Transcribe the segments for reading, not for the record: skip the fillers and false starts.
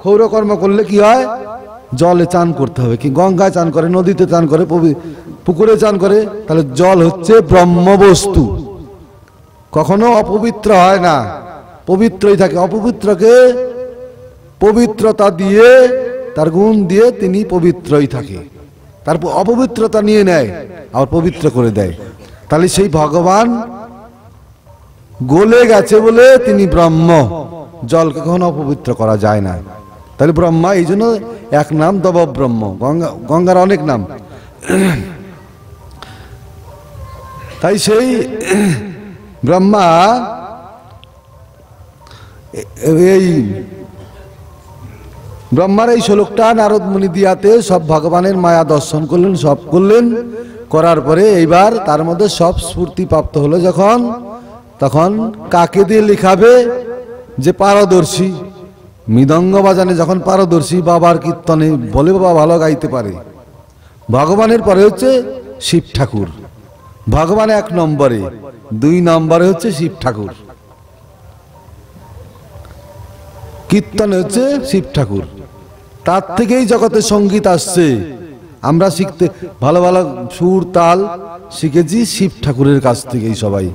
ক্ষৌরকর্ম করলে কি হয়? জলে চান করতে হবে, কি গঙ্গায় চান করে, নদীতে চান করে, পুকুরে চান করে। তাহলে জল হচ্ছে ব্রহ্ম বস্তু, কখনো অপবিত্র হয় না, পবিত্রই থাকে। অপবিত্রকে পবিত্রতা দিয়ে, তার গুণ দিয়ে তিনি পবিত্রই থাকে। তারপর অপবিত্রতা নিয়ে নেয় আর পবিত্র করে দেয়। তাহলে সেই ভগবান গলে গেছে বলে তিনি ব্রহ্ম, জলকে কখনো অপবিত্র করা যায় না। তাহলে ব্রহ্মা এই জন্য এক নাম দব ব্রহ্ম, গঙ্গার অনেক নাম। তাই সেই ব্রহ্মা এই ব্রহ্মার এই শ্লোকটা নারদ মুনি দিয়াতে সব ভগবানের মায়া দর্শন করলেন, সব করলেন। করার পরে এইবার তার মধ্যে সব স্ফূর্তি প্রাপ্ত হলো যখন, তখন কাকে দিয়ে লিখাবে? যে পারদর্শী, মৃদঙ্গ বাজানে যখন পারদর্শী, বাবার কীর্তনে বলে বাবা ভালো গাইতে পারে। ভগবানের পরে হচ্ছে শিব ঠাকুর, ভগবান এক নম্বরে, 2 নম্বরে হচ্ছে শিব ঠাকুর, কীর্তনে হচ্ছে শিব ঠাকুর। তার থেকেই জগতে সঙ্গীত আসছে। আমরা শিখতে ভালো ভালো সুর তাল শিখেছি শিব ঠাকুরের কাছ থেকেই, সবাই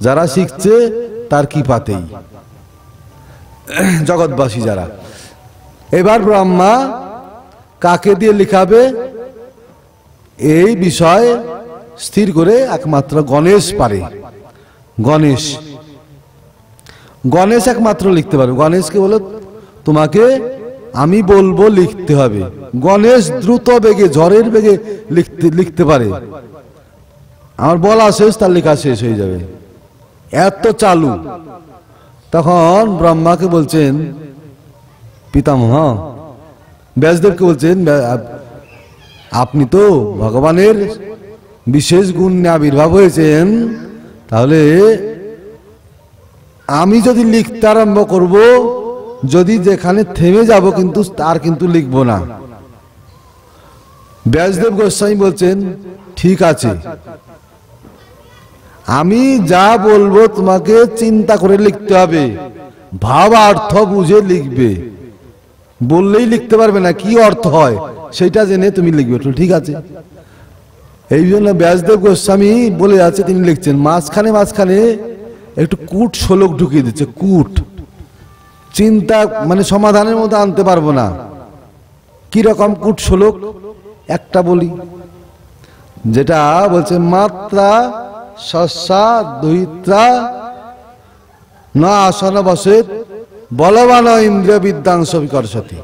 যারা শিখছে তার কৃপাতেই, জগৎবাসী যারা। এবার ব্রহ্মা কাকে দিয়ে লিখাবে এই বিষয় স্থির করে একমাত্র গণেশ পারে। গণেশ একমাত্র লিখতে পারে। গণেশকে বলে তোমাকে আমি বলবো লিখতে হবে। গণেশ দ্রুত বেগে, ঝড়ের বেগে লিখতে পারে। আমার বলা শেষ, তার লেখা শেষ হয়ে যাবে, এত চালু। তখন ব্রহ্মাকে বলছেন পিতামহ, ব্যাসদেবকে বলছেন আপনি তো ভগবানের বিশেষ গুণ নিয়ে আবির্ভাব হয়েছেন, তাহলে আমি যদি লিখতে আরম্ভ করব, যদি যেখানে থেমে যাব কিন্তু তার কিন্তু লিখবো না। ব্যাসদেব গোস্বামী বলছেন ঠিক আছে, আমি যা বলবো তোমাকে চিন্তা করে লিখতে হবে, ভাব অর্থ বুঝে লিখবে। বললেই লিখতে পারবে না, কি অর্থ হয় সেটা জেনে তুমি লিখবে। ঠিক আছে। এই জন্য ব্যাসদেব গোস্বামী বলে যাচ্ছে, তিনি লিখছেন মাঝখানে মাঝখানে একটু কূট শ্লোক ঢুকিয়ে দিচ্ছে। কূট চিন্তা মানে সমাধানের মধ্যে আনতে পারবো না। কি রকম কূট শ্লোক একটা বলি, যেটা বলছে মাত্রা সস্যা দুহিত্রা না আসন বসে বলবান ইন্দ্রিয় বিদ্যাংশ বিকর্ষতি।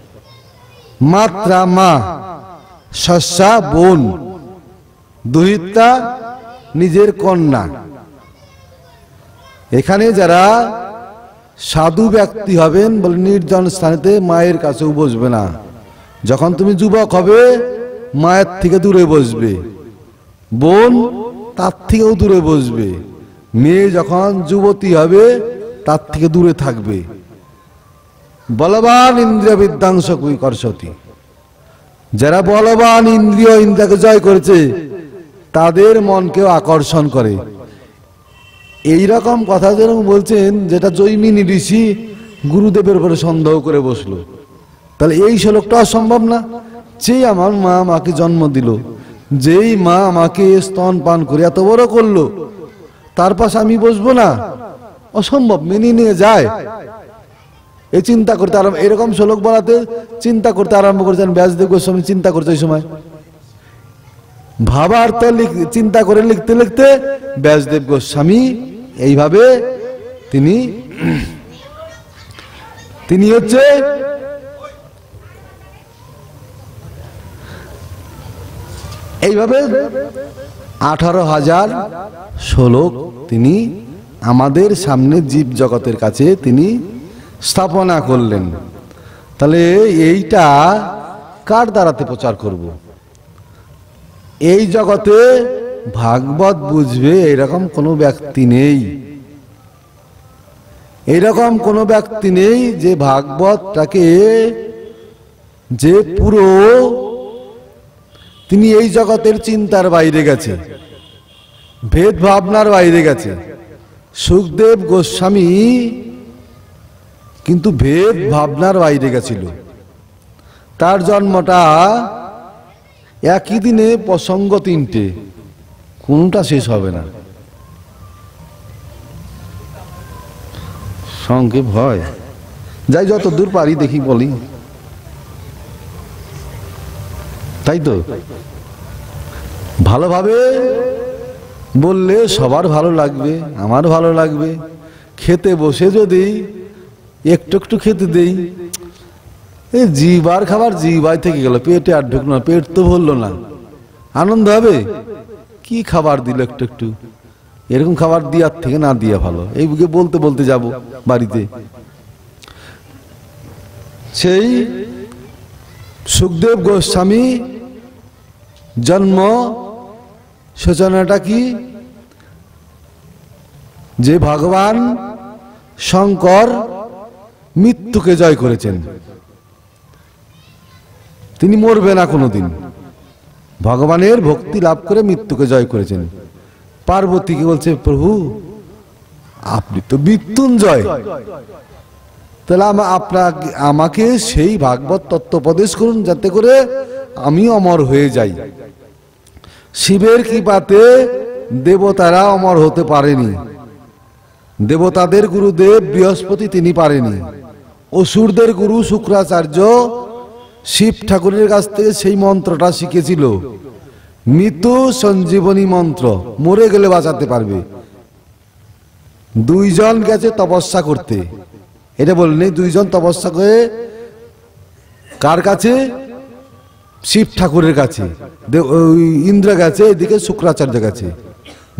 মাত্রা মা, সস্যা বোন, দুহিত্রা নিজের কন্যা। এখানে যারা সাধু ব্যক্তি হবেন বলে নির্জন স্থানেতে মায়ের কাছেও বসবে না। যখন তুমি যুবক হবে মায়ের থেকে দূরে বসবে, বোন তার থেকেও দূরে বসবে, মেয়ে যখন যুবতী হবে তার থেকে দূরে থাকবে। বলবান ইন্দ্রিয় বিদ্যাংশ বিকর্ষতি। যারা বলবান ইন্দ্রিয়, ইন্দ্রিয়কে জয় করেছে, তাদের মনকেও আকর্ষণ করে। এইরকম কথা যেরকম বলছেন, যেটা জৈমিনী ঋষি গুরুদেবের উপরে সন্দেহ করে বসলো। তাহলে এই শ্লোকটা অসম্ভব না। যেই আমার মা আমাকে জন্ম দিল, যেই মা আমাকে স্তন পান করে এত বড় করলো, তার পাশে আমি বসবো না? অসম্ভব, মেনে নিয়ে যায়। এই চিন্তা করতে আরম্ভ, এরকম শ্লোক বলাতে চিন্তা করতে আরম্ভ করেছেন ব্যাসদেব গোস্বামী। চিন্তা করতে এই সময় ভাবার চিন্তা করে লিখতে লিখতে ব্যাসদেব গোস্বামী এইভাবে তিনি হচ্ছে এইভাবে 18,000 শ্লোক তিনি আমাদের সামনে জীব জগতের কাছে তিনি স্থাপনা করলেন। তাহলে এইটা কার দ্বারাতে প্রচার করব? এই জগতে ভাগবত বুঝবে এরকম কোনো ব্যক্তি নেই। এরকম কোনো ব্যক্তি নেই যে ভাগবতটাকে, যে পুরো তিনি এই জগতের চিন্তার বাইরে গেছে, ভেদ ভাবনার বাইরে গেছে। সুখদেব গোস্বামী কিন্তু ভেদ ভাবনার বাইরে গেছিল। তার জন্মটা একই দিনে প্রসঙ্গ তিনটে, কোনটা শেষ হবে না। সংক্ষেপ হয়, যাই যত দূর পারি দেখি বলি, তাই তো ভালোভাবে বললে সবার ভালো লাগবে, আমার ভালো লাগবে। খেতে বসে যদি একটু একটু খেতে দেই, এই জিবার খাবার জিবাই থেকে গেল, পেটে আর ঢুকলো না, পেট তো ভরলো না, আনন্দ হবে? কি খাবার দিল একটু একটু, এরকম খাবার দেওয়ার থেকে না দিয়া ভালো। এই বুকে বলতে বলতে যাব বাড়িতে। সেই সুখদেব গোস্বামী জন্ম সূচনাটা কি, যে ভগবান শঙ্কর মৃত্যুকে জয় করেছেন, তিনি মরবে না কোনোদিন, ভগবানের ভক্তি লাভ করে মৃত্যুকে জয় করেছেন। পার্বতীকে বলছে, প্রভু আপনি তো মৃত্যুঞ্জয়, তাহলে আমাকে সেই ভাগবত তত্ত্ব উপদেশ করুন যাতে করে আমি অমর হয়ে যাই। শিবের কৃপাতে দেবতারা অমর হতে পারেনি, দেবতাদের গুরুদেব বৃহস্পতি তিনি পারেনি, অসুরদের গুরু শুক্রাচার্য শিব ঠাকুরের কাছ থেকে সেই মন্ত্রটা শিখেছিল, মৃত্যু সঞ্জীবনী মন্ত্র, মরে গেলে বাঁচাতে পারবে। দুইজন গেছে তপস্যা করতে, এটা বললেন, দুইজন তপস্যা করে কার কাছে? শিব ঠাকুরের কাছে। ইন্দ্র গেছে এদিকে শুক্রাচার্য গেছে,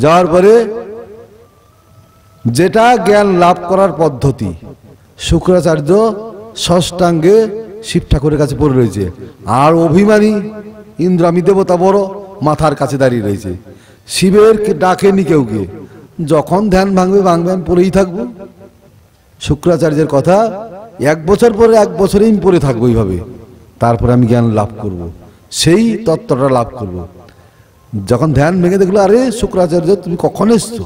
যাওয়ার পরে যেটা জ্ঞান লাভ করার পদ্ধতি, শুক্রাচার্য ষষ্ঠাঙ্গে শিব ঠাকুরের কাছে পড়ে রয়েছে, আর অভিমানী ইন্দ্র, আমি দেবতা বড়, মাথার কাছে দাঁড়িয়ে রয়েছে। শিবের ডাকেনি কেউকে, যখন ধ্যান ভাঙবে ভাঙবে, আমি পড়েই থাকবো। শুক্রাচার্যের কথা, 1 বছর পরে 1 বছরেই আমি পড়ে থাকবো এইভাবে, তারপরে আমি জ্ঞান লাভ করব, সেই তত্ত্বটা লাভ করব। যখন ধ্যান ভেঙে দেখলো, আরে শুক্রাচার্য তুমি কখন এসছো?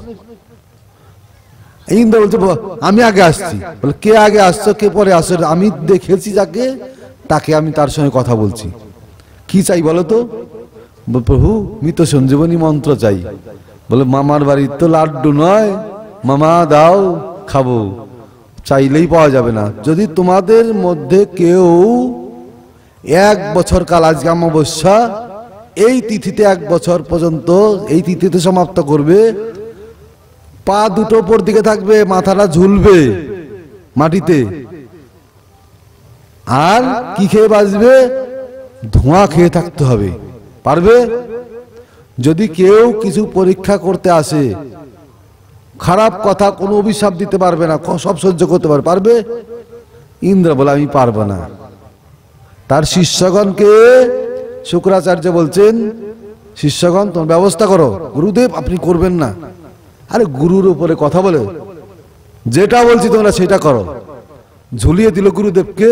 ইন্দ্র বলছে, আমি আগে আসছি। বলে, কে আগে আসছো, কে পরে আসছো? আমি দেখেছি যাকে, তাকে আমি তার সঙ্গে কথা বলছি। কি চাই বলো তো? প্রভু মৃত সঞ্জীবনী মন্ত্র চাই। বলে, মামার বাড়ির তো লাড্ডু নয়, মামা দাও খাবো, চাইলেই পাওয়া যাবে না। যদি তোমাদের মধ্যে কেউ 1 বছর কাল, আজকে অমাবস্যা, এই তিথিতে 1 বছর পর্যন্ত এই তিথিতে সমাপ্ত করবে, পা দুটো উপর দিকে থাকবে, মাথাটা ঝুলবে মাটিতে, আর কি খেয়ে বাঁচবে? ধোঁয়া খেয়ে থাকতে হবে। পারবে? যদি কেউ কিছু পরীক্ষা করতে আসে, খারাপ কথা, কোনো অভিশাপ দিতে পারবে না, সব সহ্য করতে পারবে? ইন্দ্র বলে, আমি পারবো না। তার শিষ্যগণকে শুক্রাচার্য বলছেন, শিষ্যগণ তোমার ব্যবস্থা করো, গুরুদেব আপনি করবেন না। আরে গুরুর উপরে কথা বলে, যেটা বলছি তোমরা সেটা করো। ঝুলিয়ে দিল গুরুদেবকে,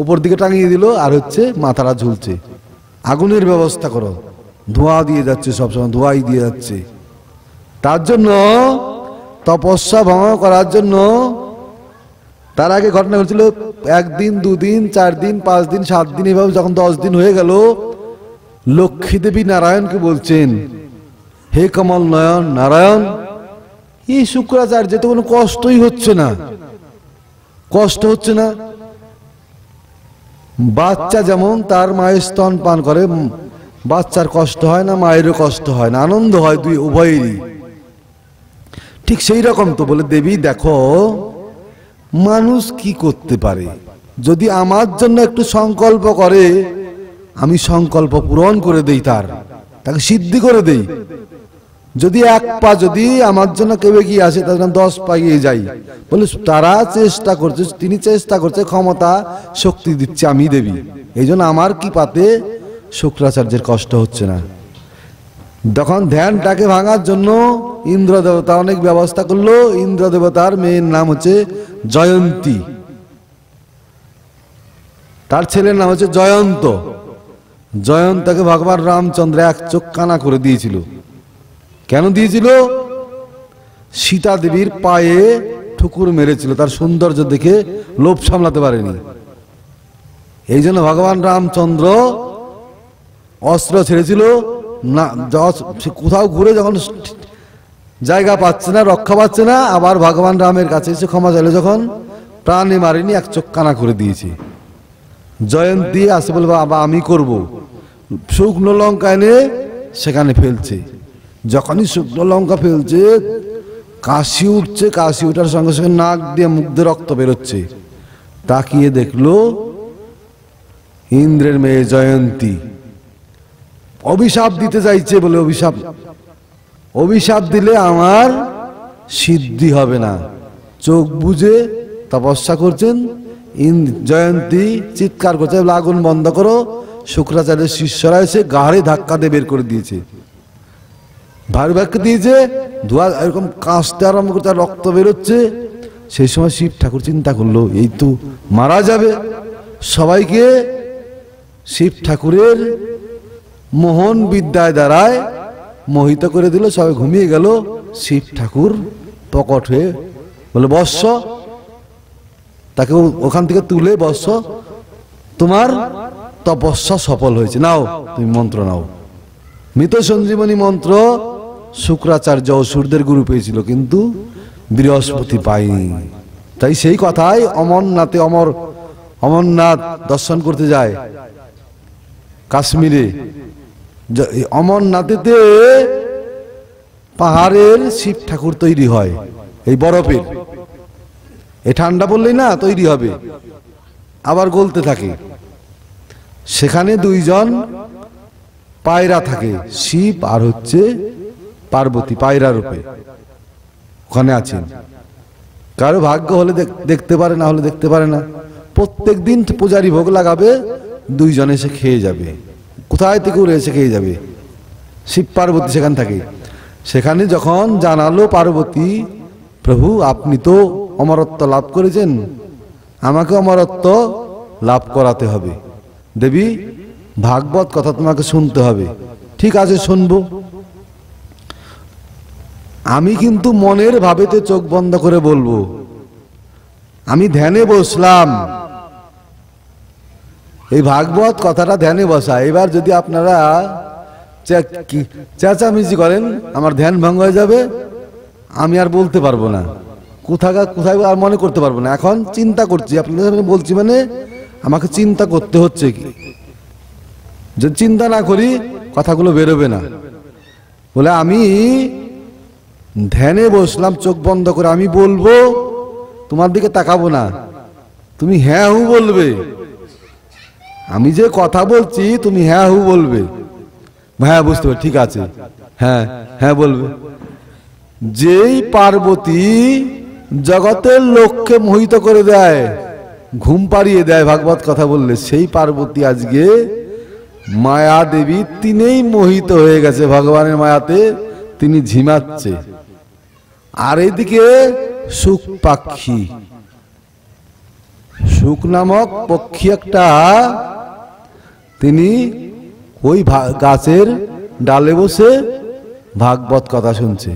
উপর দিকে টাঙিয়ে দিল, আর হচ্ছে মাথাটা ঝুলছে। আগুনের ব্যবস্থা করো, ধোঁয়া দিয়ে যাচ্ছে, সবসময় ধোঁয়াই দিয়ে যাচ্ছে। তার জন্য তপস্যা ভঙ্গ করার জন্য তার আগে ঘটনা হয়েছিল, 1 দিন 2 দিন 4 দিন 5 দিন 7 দিন, এভাবে যখন 10 দিন হয়ে গেল, লক্ষ্মী দেবী নারায়ণকে বলছেন, হে কমল নয়ন নারায়ণ, এই শুক্রাচার্য তো কোনো কষ্টই হচ্ছে না, কষ্ট হচ্ছে না। বাচ্চা যেমন তার মায়ের স্তন পান করে, বাচ্চার কষ্ট হয় না, মায়েরও কষ্ট হয় না, আনন্দ হয় দুই উভয়েরই। ঠিক সেই রকম তো। বলে, দেবী দেখো মানুষ কি করতে পারে, যদি আমার জন্য একটু সংকল্প করে, আমি সংকল্প পূরণ করে দেই, তাকে সিদ্ধি করে দেই। যদি 1 পা যদি আমার জন্য কেউ এগিয়ে আসে, তাহলে 10 পা এগিয়ে যাই। বলে, তারা চেষ্টা করছে, তিনি চেষ্টা করছে, ক্ষমতা শক্তি দিচ্ছে আমি দেবী, এই জন্য আমার কি পাতে শুক্রাচার্যের কষ্ট হচ্ছে না। তখন ধ্যানটাকে ভাঙার জন্য ইন্দ্র দেবতা অনেক ব্যবস্থা করলো। ইন্দ্র দেবতার মেয়ের নাম হচ্ছে জয়ন্তী, তার ছেলের নাম হচ্ছে জয়ন্ত। জয়ন্তকে ভগবান রামচন্দ্র 1 চোখ কানা করে দিয়েছিল। কেন দিয়েছিল? সীতা দেবীর পায়ে ঠুকুর মেরেছিল, তার সৌন্দর্য দেখে লোভ সামলাতে পারেনি। এই জন্য ভগবান রামচন্দ্র অস্ত্র ছেড়েছিল না, কোথাও ঘুরে যখন জায়গা পাচ্ছে না, রক্ষা পাচ্ছে না, আবার ভগবান রামের কাছে এসে ক্ষমা চাইলে যখন প্রাণে মারিনি, এক চোখ কানা করে দিয়েছে। জয়ন্তী আসে বলবো আবার আমি করব, শুকনো লঙ্কা এনে সেখানে ফেলছে। যখনই শুকনো লঙ্কা ফেলছে কাশি উঠছে, কাশি উঠার সঙ্গে সঙ্গে নাক দিয়ে মুখ দিয়ে রক্ত বেরোচ্ছে। তাকিয়ে দেখলো ইন্দ্রের মেয়ে জয়ন্তী। অভিশাপ দিতে চাইছে, বলে অভিশাপ দিলে আমার সিদ্ধি হবে না। চোখ বুজে তপস্যা করছেন জয়ন্তী, চিৎকার করছে আগুন বন্ধ করো। শুক্রাচার্যের শিষ্যরা এসে গাড়ে ধাক্কা দিয়ে বের করে দিয়েছে, ভারী ধাক্কা দিয়েছে, ধোয়া এরকম কাঁচতে আরম্ভ করতে, রক্ত বেরোচ্ছে। সেই সময় শিব ঠাকুর চিন্তা করলো এই তো মারা যাবে। সবাইকে শিব ঠাকুরের মোহন বিদ্যায় দ্বারায় মোহিত করে দিল, সবাই ঘুমিয়ে গেল। শিব ঠাকুর প্রকট হয়ে বলে বৎস, তাকে ওখান থেকে তুলে বৎস তোমার তপস্যা সফল হয়েছে, নাও তুমি মন্ত্র নাও। মৃত সঞ্জীবনী মন্ত্র শুক্রাচার্য অসুরদের গুরু পেয়েছিল, কিন্তু বৃহস্পতি পায়নি। তাই সেই কথাই অমরনাথে অমরনাথ দর্শন করতে যায় কাশ্মীরে। অমরনাথেতে পাহাড়ের শিব ঠাকুর তৈরি হয়, এই বরফের, এই ঠান্ডা পড়লেই না তৈরি হবে, আবার গলতে থাকে। সেখানে দুইজন পায়রা থাকে, শিব আর হচ্ছে পার্বতী, পায়রা রূপে ওখানে আছেন। কারো ভাগ্য হলে দেখতে পারে, না হলে দেখতে পারে না। প্রত্যেক দিন পূজারি ভোগ লাগাবে, দুইজন এসে খেয়ে যাবে, কোথায় থেকে উড়ে এসে খেয়ে যাবে। শিব পার্বতী সেখানে থাকে। সেখানে যখন জানালো পার্বতী, প্রভু আপনি তো অমরত্ব লাভ করেছেন, আমাকে অমরত্ব লাভ করাতে হবে। দেবী ভাগবত কথা তোমাকে শুনতে হবে। ঠিক আছে শুনবো, আমি কিন্তু মনের ভাবেতে চোখ বন্ধ করে বলবো। আমি ধ্যানে বসলাম, এই ভাগবত কথাটা ধ্যানে বসা। এবার যদি আপনারা চেঁচামেচি করেন আমার ধ্যান ভঙ্গ হয়ে যাবে, আমি আর বলতে পারবো না, কোথায় আর মনে করতে পারবো না। এখন চিন্তা করছি, আপনাদের বলছি মানে আমাকে চিন্তা করতে হচ্ছে কি, যে চিন্তা না করি কথাগুলো বেরোবে না। বলে আমি ধ্যানে বসলাম চোখ বন্ধ করে, আমি বলবো, তোমার দিকে তাকাবো না, তুমি হ্যাঁ হু বলবে। আমি যে কথা বলছি তুমি হ্যাঁ হু বলবে। হ্যাঁ বুঝতে পারি, ঠিক আছে, হ্যাঁ হ্যাঁ বলবে। যেই পার্বতী জগতের লোককে মোহিত করে দেয়, ঘুম পাড়িয়ে দেয় ভাগবত কথা বললে, সেই পার্বতী আজকে মায়া দেবী, তিনিই মোহিত হয়ে গেছে ভগবানের মায়াতে, তিনি ঝিমাচ্ছে। আর এদিকে সুখ পাখি, সুখ নামক পক্ষী একটা, তিনি ওই গাছের ডালে বসে ভাগবত কথা শুনছে।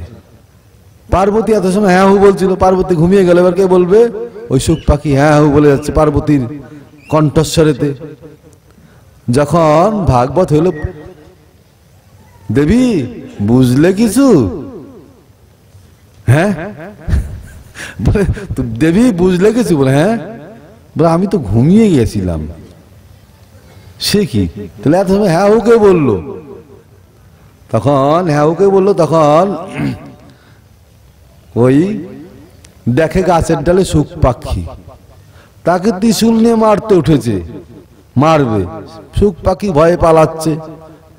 পার্বতী এত সময় হ্যাঁ হু বলছিল, পার্বতী ঘুমিয়ে গেল। এবার কে বলবে? ওই সুখ পাখি হ্যাঁ হু বলে যাচ্ছে পার্বতীর কণ্ঠস্বরেতে। যখন ভাগবত হইল, দেবী বুঝলে কিছু? হ্যাঁ বলে দেবী বুঝলে কিছু? বলে হ্যাঁ। বলে আমি তো ঘুমিয়ে গেছিলাম। সে কি? তাহলে এত সময় হ্যাঁ হুকে বললো। তখন হ্যাঁ হুকে বললো, তখন ওই দেখে গাছের ডালে সুখ পাখি, তাকে ত্রিশূল নিয়ে মারতে উঠেছে, মারবে। সুখ পাখি ভয়ে পালাচ্ছে,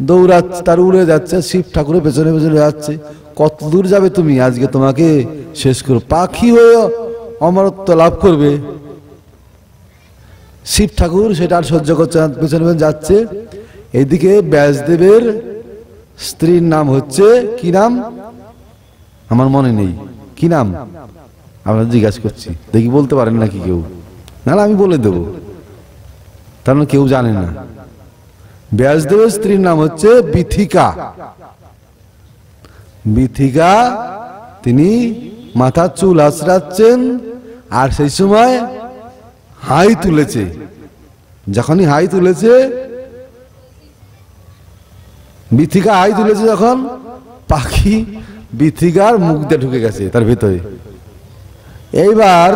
দৌড়াচ্ছে, তার উড়ে যাচ্ছে, শিব ঠাকুরের পেছনে পেছনে যাচ্ছে। কত দূর যাবে তুমি? আজকে তোমাকে শেষ করো। পাখি হয়ে অমরত্ব লাভ করবে। শিব ঠাকুর সেটা আর সহ্য করছে না, পেছনে পেছনে যাচ্ছে। এদিকে ব্যাসদেবের স্ত্রীর নাম হচ্ছে কি নাম আমার মনে নেই, কি নাম আমরা জিজ্ঞাসা করছি, দেখি বলতে পারেন নাকি কেউ? না আমি বলে দেবো, তার মানে কেউ জানে না। ব্যাসদেবের স্ত্রীর নাম হচ্ছে বিথিকা। বিথিকা তিনি মাথার চুল আঁচড়াচ্ছেন, আর সেই সময় হাই তুলেছে, যখনই হাই তুলেছে, বিথিকা হাই তুলেছে, যখন পাখি বিথিকার মুখ দিয়ে ঢুকে গেছে তার ভেতরে। এইবার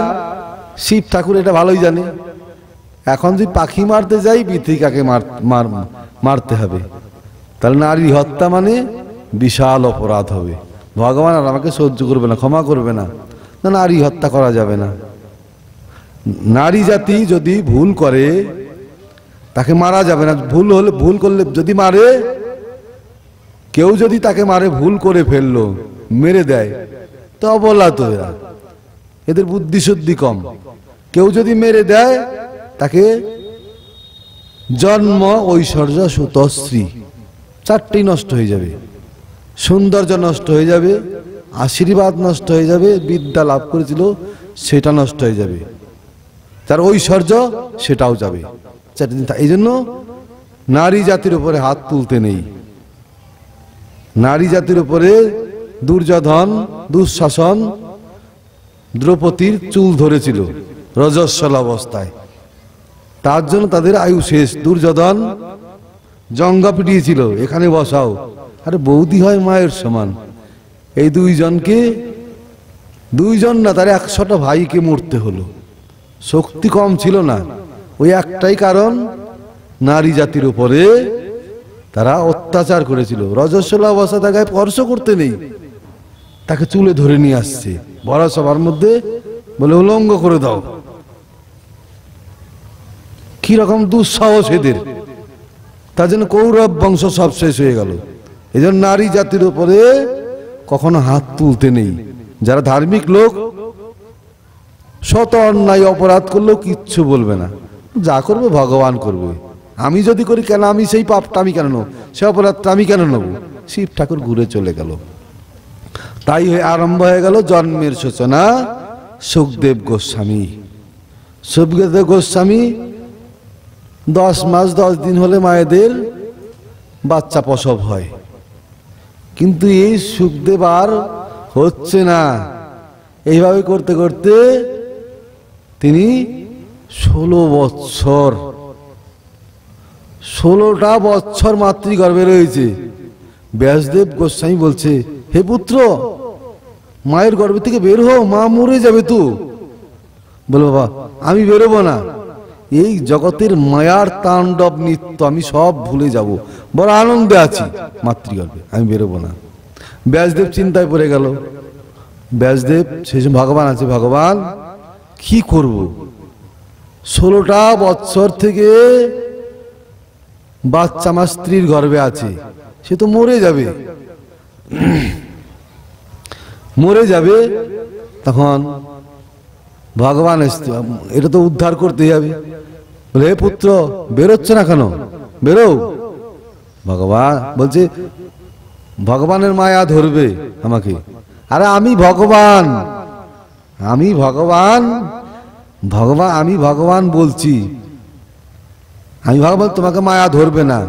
শিব ঠাকুর এটা ভালোই জানে, এখন যদি পাখি মারতে যাই বিথিকাকে মারতে হবে, তাহলে নারী হত্যা মানে বিশাল অপরাধ হবে, ভগবান আর আমাকে সহ্য করবে না, ক্ষমা করবে না, নারী হত্যা করা যাবে না। নারী জাতি যদি ভুল করে তাকে মারা যাবে না, ভুল করলে যদি মারে, কেউ যদি তাকে মারে, ভুল করে ফেললো, মেরে দেয়, তো অবলা তো এরা, এদের বুদ্ধি শুদ্ধি কম। কেউ যদি মেরে দেয় তাকে জন্ম, ঐশ্বর্য, সুতশ্রী চারটেই নষ্ট হয়ে যাবে, সৌন্দর্য নষ্ট হয়ে যাবে, আশীর্বাদ নষ্ট হয়ে যাবে, বিদ্যা লাভ করেছিল সেটা নষ্ট হয়ে যাবে, তার ঐশ্বর্য সেটাও যাবে। এই জন্য নারী জাতির উপরে হাত তুলতে নেই। নারী জাতির উপরে দুর্যোধন, দুঃশাসন দ্রৌপদীর চুল ধরেছিল রজস্বলা অবস্থায়, তার জন্য তাদের আয়ু শেষ। দুর্যোধন জঙ্গা পিটিয়েছিল, এখানে বসাও, আরে বৌদি হয় মায়ের সমান। এই দুইজন না, তার 100টা ভাইকে মরতে হলো, শক্তি কম ছিল না। ওই একটাই কারণ, নারী জাতির উপরে তারা অত্যাচার করেছিল। রজস্বলা অবস্থা তার গায়ে স্পর্শ করতে নেই, তাকে চুলে ধরে নিয়ে আসছে বড় সবার মধ্যে, বলে উলঙ্গ করে দাও। কি রকম দুঃসাহস এদের, তার জন্য কৌরব বংশ সব শেষ হয়ে গেল। এই জন্য নারী জাতির উপরে কখনো হাত তুলতে নেই। যারা ধার্মিক লোক শত অন্যায় অপরাধ করলেও কিচ্ছু বলবে না, যা করবে ভগবান করবে, আমি যদি করি কেন, আমি সেই পাপটা আমি কেন নেব, সে অপরাধটা আমি কেন নেব। শিব ঠাকুর ঘুরে চলে গেল। তাই আরম্ভ হয়ে গেল জন্মের সূচনা সুখদেব গোস্বামী। সুখদেব গোস্বামী 10 মাস 10 দিন হলে মায়েদের বাচ্চা প্রসব হয়, কিন্তু এই সুখদেব আর হচ্ছে না। এইভাবে করতে করতে তিনি 16টা বছর মাতৃগর্ভে রয়েছে। ব্যাসদেব গোস্বামী বলছে, হে পুত্র, মায়ের গর্ভ থেকে বের হও, মা মরে যাবে তো। বলে, বাবা আমি বেরোবো না, এই জগতের মায়ার তাণ্ডব নিত্য, আমি সব ভুলে যাব, বড় আনন্দে আছি মাতৃগর্ভে, আমি বেরোবো না। ব্যাসদেব চিন্তায় পড়ে গেল। ব্যাসদেব সেই সময় ভগবান আছে, ভগবান কি করব, 16টা বছর থেকে বাচ্চা আমার স্ত্রীর গর্ভে আছে, সে তো মরে যাবে, মরে যাবে। তখন ভগবান এসছে, এটা তো উদ্ধার করতে যাবে। বলে, হে পুত্র, বেরোচ্ছে না কেন, বেরো। ভগবান বলছে, ভগবানের মায়া ধরবে আমাকে। আরে আমি ভগবান, আমি ভগবান, আমি ভগবান বলছি, আমি ভগবান, তোমাকে মায়া ধরবে না,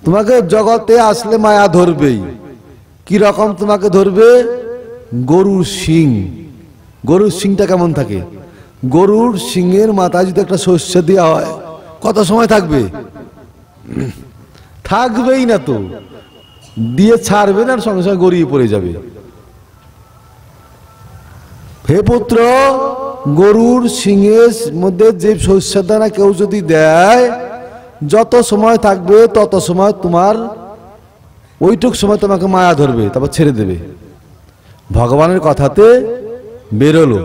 তোমাকে জগতে আসলে মায়া ধরবেই। কি রকম তোমাকে ধরবে? গরুর শিং, গরুর শিংটা কেমন থাকে? গরুর শিংয়ের মাথায় যদি একটা শস্য দেওয়া হয়, কত সময় থাকবে? থাকবেই না তো, দিয়ে ছাড়বে না, সঙ্গে সঙ্গে গড়িয়ে পড়ে যাবে। হে পুত্র, গরুর শিংয়ের মধ্যে যে শস্য দানা কেউ যদি দেয়, যত সময় থাকবে তত সময় তোমার, ওইটুক সময় তোমাকে মায়া ধরবে, তারপর ছেড়ে দেবে। ভগবানের কথাতে বেরোলো,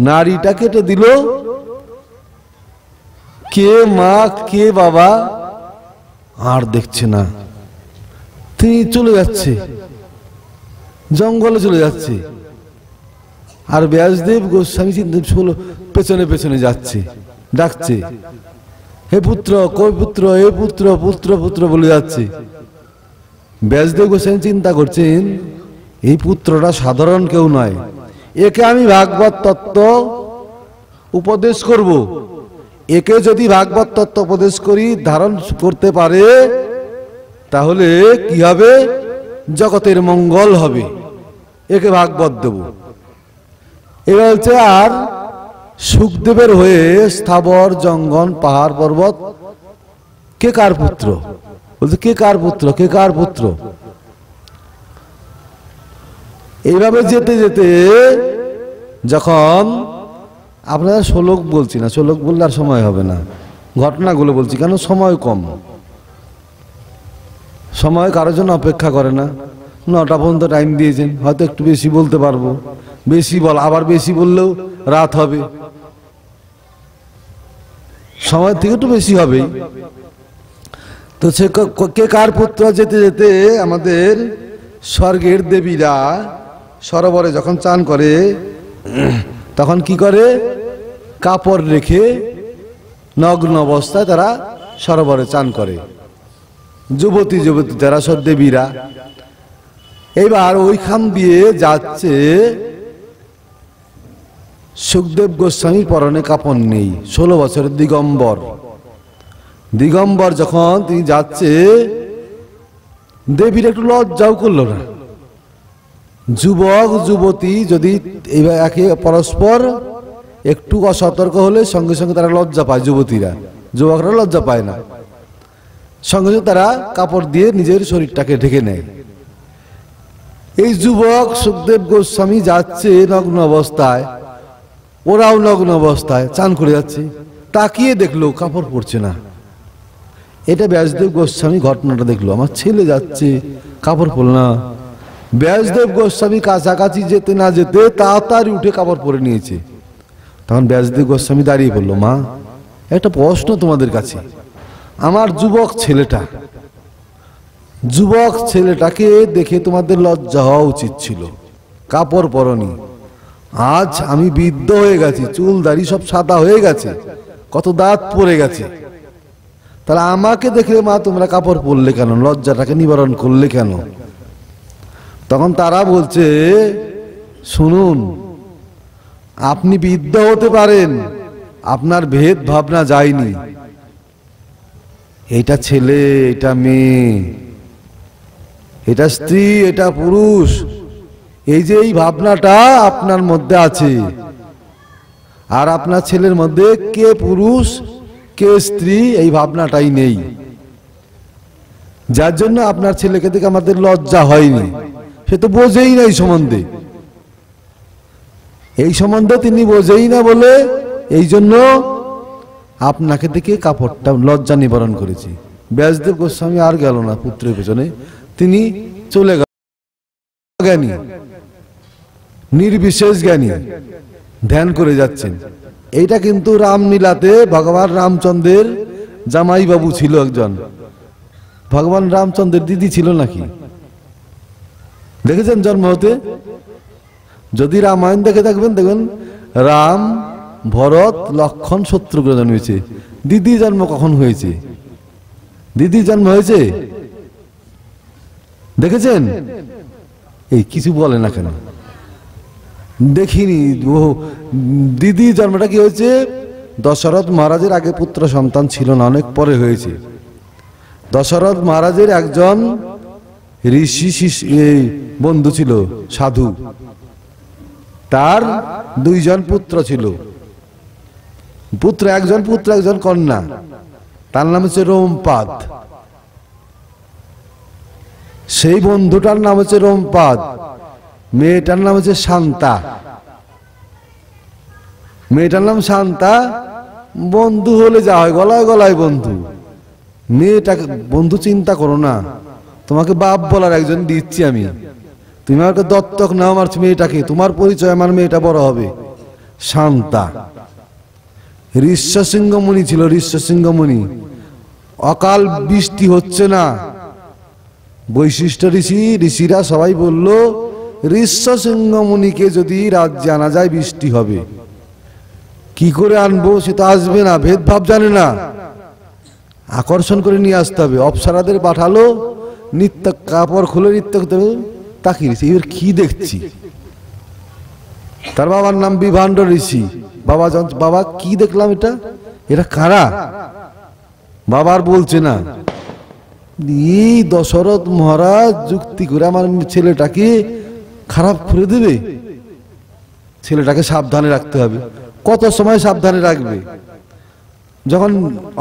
নারীটা কেটে দিল, কে মা কে বাবা আর দেখছে না, তিনি চলে যাচ্ছে, জঙ্গলে চলে যাচ্ছে। আর ব্যাসদেব গোস্বামী পেছনে পেছনে যাচ্ছে, ডাকছে, হে পুত্র, কই পুত্র, হে পুত্র, পুত্র পুত্র বলে যাচ্ছে। ব্যাসদেব গোস্বামী চিন্তা করছেন, এই পুত্রটা সাধারণ কেউ নয়, একে আমি ভাগবত তত্ত্ব উপদেশ করব। একে যদি ভাগবত তত্ত্ব উপদেশ করি, ধারণ করতে পারে, তাহলে কি হবে? জগতের মঙ্গল হবে, একে ভাগবত দেব। এবার হচ্ছে, আর সুখদেবের হয়ে স্থাবর জঙ্গল পাহাড় পর্বত কে কার পুত্র? বলছে কে কার পুত্র, কে কার পুত্র? এইভাবে যেতে যেতে যখন, আপনারা শ্লোক বলছি না, শ্লোক বললে আর সময় হবে না, ঘটনাগুলো বলছি, কেন সময় কম, সময় কারোর জন্য অপেক্ষা করে না। 9টা পর্যন্ত টাইম দিয়েছেন, হয়তো একটু বেশি বলতে পারবো, বেশি বল, আবার বেশি বললেও রাত হবে, সময় থেকে একটু বেশি হবে। তো সে কে কার পুত্র যেতে যেতে আমাদের স্বর্গের দেবীরা সরোবরে যখন চান করে তখন কি করে, কাপড় রেখে নগ্ন অবস্থায় তারা সরোবরে চান করে, যুবতী যুবতী তারা সব দেবীরা। এইবার ওইখান দিয়ে যাচ্ছে, সুখদেব গোস্বামীর পরনে কাপড় নেই, 16 বছরের দিগম্বর। দিগম্বর যখন তিনি যাচ্ছে, দেবীর একটু লজ্জাও করলো না। যুবক যুবতী যদি একে পরস্পর একটু অসতর্ক হলে সঙ্গে সঙ্গে তারা লজ্জা পায়, যুবতীরা, যুবকরা লজ্জা পায় না, সঙ্গে সঙ্গে তারা কাপড় দিয়ে নিজের শরীরটাকে ঢেকে নেয়। এই যুবক সুখদেব গোস্বামী যাচ্ছে নগ্ন অবস্থায়, ওরাও নগ্ন অবস্থায় চান করে যাচ্ছে, তাকিয়ে দেখলো কাপড় পরছে না। এটা ব্যাসদেব গোস্বামী ঘটনাটা দেখলো, আমার ছেলে যাচ্ছে কাপড় পরল না। ব্যাসদেব গোস্বামী কাছাকাছি যেতে না যেতে তাড়াতাড়ি উঠে কাপড় পরে নিয়েছে। তখন ব্যাসদেব গোস্বামী দাঁড়িয়ে বলল, মা একটা প্রশ্ন তোমাদের কাছে, আমার যুবক ছেলেটাকে দেখে তোমাদের লজ্জা হওয়া উচিত ছিল, কাপড় পরনি। আজ আমি বৃদ্ধ হয়ে গেছি, চুল দাড়ি সব সাদা হয়ে গেছে, কত দাঁত পড়ে গেছে, তাহলে আমাকে দেখলে মা তোমরা কাপড় পরলে কেন, লজ্জাটাকে নিবারণ করলে কেন? তখন তারা বলছে, শুনুন, আপনি বৃদ্ধ হতে পারেন, আপনার ভেদ ভাবনা যায়নি, এটা ছেলে, এটা মেয়ে, এটা স্ত্রী, এটা পুরুষ, এই যে এই ভাবনাটা আপনার মধ্যে আছে, আর আপনার ছেলের মধ্যে কে পুরুষ কে স্ত্রী এই ভাবনাটাই নেই, যার জন্য আপনার ছেলেকে দেখে আমাদের লজ্জা হয়নি। সে তো বোঝেই না এই সম্বন্ধে তিনি বোঝেই না বলে এই জন্য আপনাকে দেখে কাপড়টা লজ্জা নিবারণ করেছি। ব্যাসদেব গোস্বামী আর গেল না পুত্রের পেছনে, তিনি চলে গেল। জ্ঞানী, নির্বিশেষ জ্ঞানী, ধ্যান করে যাচ্ছেন। এইটা কিন্তু রামলীলাতে ভগবান রামচন্দ্রের জামাই বাবু ছিল একজন, ভগবান রামচন্দ্রের দিদি ছিল নাকি, দেখেছেন জন্ম হতে? যদি রামায়ণ দেখে থাকবেন দেখবেন রাম, ভরত, লক্ষণ, শত্রুঘ্ন জন্মেছে। দিদি জন্ম কখন হয়েছে? দিদি জন্ম হয়েছে দেখেছেন? এই কিছু বলে না কেন? দেখিনি। ও দিদি জন্মটা কি হয়েছে? দশরথ মহারাজের আগে পুত্র সন্তান ছিল না, অনেক পরে হয়েছে। দশরথ মহারাজের একজন ঋষি বন্ধু ছিল, সাধু, তার 2 জন পুত্র ছিল, একজন পুত্র একজন কন্যা। তার নাম হচ্ছে রোমপাদ। সেই বন্ধুটার নাম হচ্ছে রোমপাদ, মেয়েটার নাম হচ্ছে শান্তা। মেয়েটার নাম শান্তা। বন্ধু হলে যা হয়, গলায় গলায় বন্ধু। মেয়েটাকে বন্ধু চিন্তা করো না, তোমাকে বাপ বলার একজন দিচ্ছি আমি, তুমি আমাকে দত্তক নাও আমার মেয়েটাকে, তোমার পরিচয় আমার মেয়েটা বড় হবে। শান্তা ঋষ্যশৃঙ্গ মুনি ছিল, ঋষ্যশৃঙ্গ মুনি। অকাল বৃষ্টি হচ্ছে না, বৈশিষ্ট্য ঋষিরা সবাই বলল ঋষ্যশৃঙ্গ মুনিকে যদি রাজ্যে আনা যায় বৃষ্টি হবে। কি করে আনবো? সে তো আসবে না, ভেদভাব জানে না, আকর্ষণ করে নিয়ে আসতে হবে। অপ্সরাদের পাঠালো, নিত্য কাপড় খুলে নিত্য তাকিয়ে এবার কি দেখছি? তার বাবার নাম বিভাণ্ড ঋষি। বাবা কি দেখলাম, এটা কারা? বাবার বলছে না। এই দশরথ মহারাজ যুক্তি করে আমার ছেলেটাকে খারাপ করে দেবে, ছেলেটাকে সাবধানে রাখতে হবে। কত সময় সাবধানে রাখবে। যখন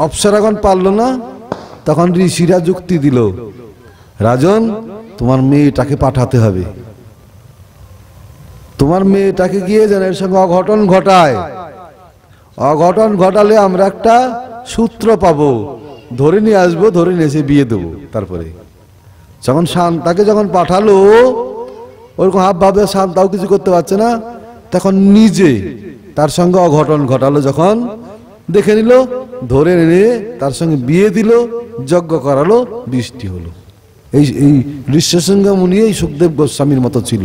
অপ্সরাগণ পারল না, তখন ঋষিরা যুক্তি দিল, রাজন তোমার মেয়েটাকে পাঠাতে হবে, তোমার মেয়েটাকে গিয়ে যেন এর সঙ্গে অঘটন ঘটায়, অঘটন ঘটালে আমরা একটা সূত্র পাবো, ধরে নিয়ে আসবো, ধরে নিয়ে এসে বিয়ে দেবো। তারপরে যখন শান্তাকে যখন পাঠালো, ওরকম হাব ভাবে শান্তাও কিছু করতে পারছে না, তখন নিজে তার সঙ্গে অঘটন ঘটালো। যখন দেখে নিল, ধরে এনে তার সঙ্গে বিয়ে দিল, যজ্ঞ করালো, বৃষ্টি হলো। এই ঋষ্যশৃঙ্গ মুনি এই সুখদেব গোস্বামীর মতো ছিল।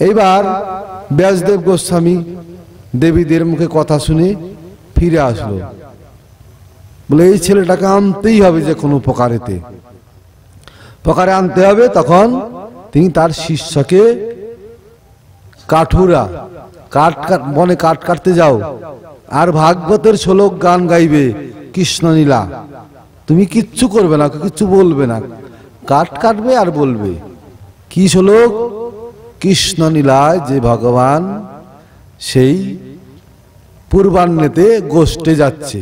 এইবার ব্যাসদেব গোস্বামী দেবীদের মুখে কথা শুনে ফিরে আসলো, বলে এই ছেলেটাকে আনতেই হবে, যে কোনো প্রকারেতে প্রকারে আনতে হবে। তখন তিনি তার শিষ্যকে কাঠুরা বনে কাঠ কাটতে যাও, আর ভাগবতের শ্লোক গান গাইবে, কৃষ্ণলীলা, তুমি কিচ্ছু করবে না, কিচ্ছু বলবে না, কাঠ কাটবে আর বলবে। কি শ্লোক? কৃষ্ণলীলায় যে ভগবান সেই পূর্বাহ্নেতে গোষ্ঠে যাচ্ছে,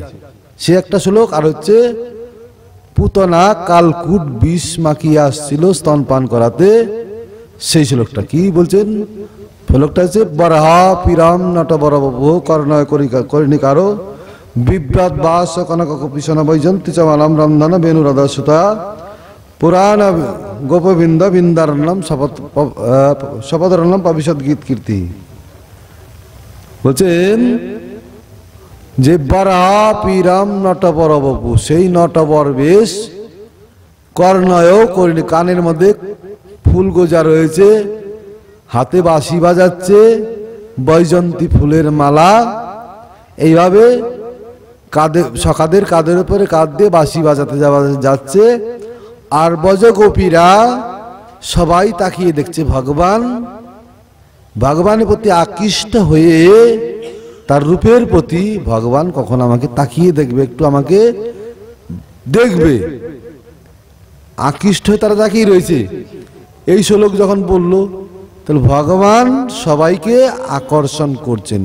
সে একটা শ্লোক। আর হচ্ছে পুতনা কালকুট বিষ মাখিয়ে আসছিল স্তনপান করাতে, সেই শ্লোকটা কি বলছেন? শ্লোকটা হচ্ছে বরাহা পিরাম নট বরবু কর্ণয় করিণিকারো বিভ্রাট বাস কনক কপিশন বৈজন্তী চমালাম রন্ধন বেনুরদসুতা পুরাণ গোপবিন্দ বৃন্দারণ্যম শপথরণ্যম ভবিষ্যৎ গীত কীর্তি। বলছেন যে বরাহা পিরাম নটবর বপু, সেই নটবর বেশ, কর্ণয় করিনি, কানের মধ্যে ফুল গোজা রয়েছে, হাতে বাঁশি বাজাচ্ছে, বৈজন্তী ফুলের মালা, এইভাবে কাঁধে সখাদের কাঁধের উপরে কাঁধ দিয়ে বাঁশি বাজাতে যাচ্ছে। আর ব্রজগোপীরা সবাই তাকিয়ে দেখছে ভগবানের প্রতি আকৃষ্ট হয়ে, তার রূপের প্রতি ভগবান কখন আমাকে তাকিয়ে দেখবে, একটু আমাকে দেখবে, আকৃষ্ট হয়ে তারা তাকিয়ে রয়েছে। এই শ্লোক যখন বলল, তাহলে ভগবান সবাইকে আকর্ষণ করছেন।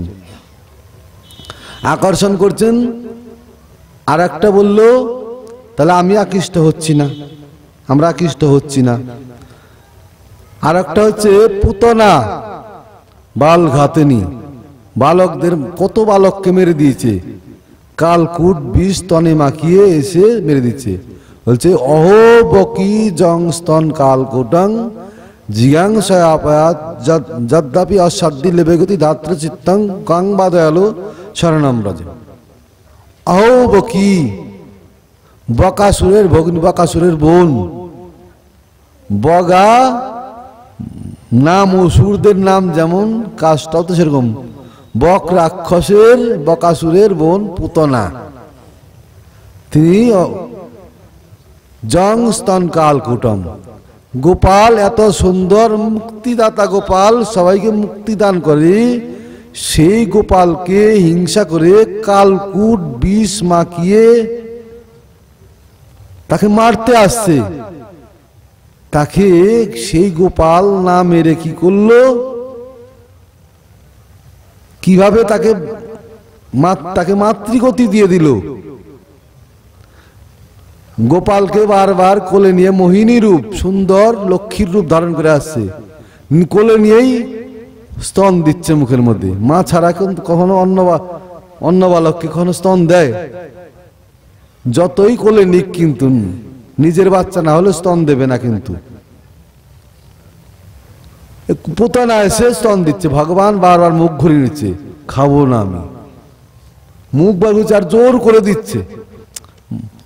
আর একটা বলল, তাহলে আমি আকৃষ্ট হচ্ছি না, আমরা আকৃষ্ট হচ্ছি না। আর একটা হচ্ছে পুতনা বাল ঘাতেনি, বালকদের কত বালককে মেরে দিয়েছে, কালকুট বিষ স্তনে মাখিয়ে এসে মেরে দিচ্ছে। বলছে অহো বকি জং স্তন কালকুটং জিজ্ঞাংসায়াপায়াত যদ্যাপি অসাধ্য লেবেগতি ধাত্র চিত্তং কাং বা দয়ালু শরণম ব্রজ। অহো বকি, বকাসুরের ভগ্নী, বকাসুরের বোন। বগা নাম অসুরদের নাম যেমন, কাজটাও তো সেরকম। বক রাক্ষসের, বকাসুরের বোন পুতনা, তিনি জং স্তন কালকুটম। গোপাল এত সুন্দর মুক্তিদাতা গোপাল, সবাইকে মুক্তি দান করে, সেই গোপালকে হিংসা করে কালকুট বিষ মাখিয়ে তাকে মারতে আসছে। তাকে সেই গোপাল না মেরে কি করলো, কিভাবে তাকে মাতৃগতি দিয়ে দিল। গোপালকে বারবার কোলে নিয়ে মোহিনী রূপ, সুন্দর লক্ষ্মীর রূপ ধারণ করে আসছে, কোলে নিয়েই স্তন দিচ্ছে মুখের মধ্যে। মা ছাড়া কিন্তু কখনো অন্য বালককে কখনো স্তন দেয়? যতই কোলে নিক, কিন্তু নিজের বাচ্চা না হলে স্তন দেবে না। কিন্তু পুতনা এসে স্তন দিচ্ছে, ভগবান বারবার মুখ ঘুরিয়ে নিচ্ছে, খাবো না আমি, মুখ বার করছে আর জোর করে দিচ্ছে।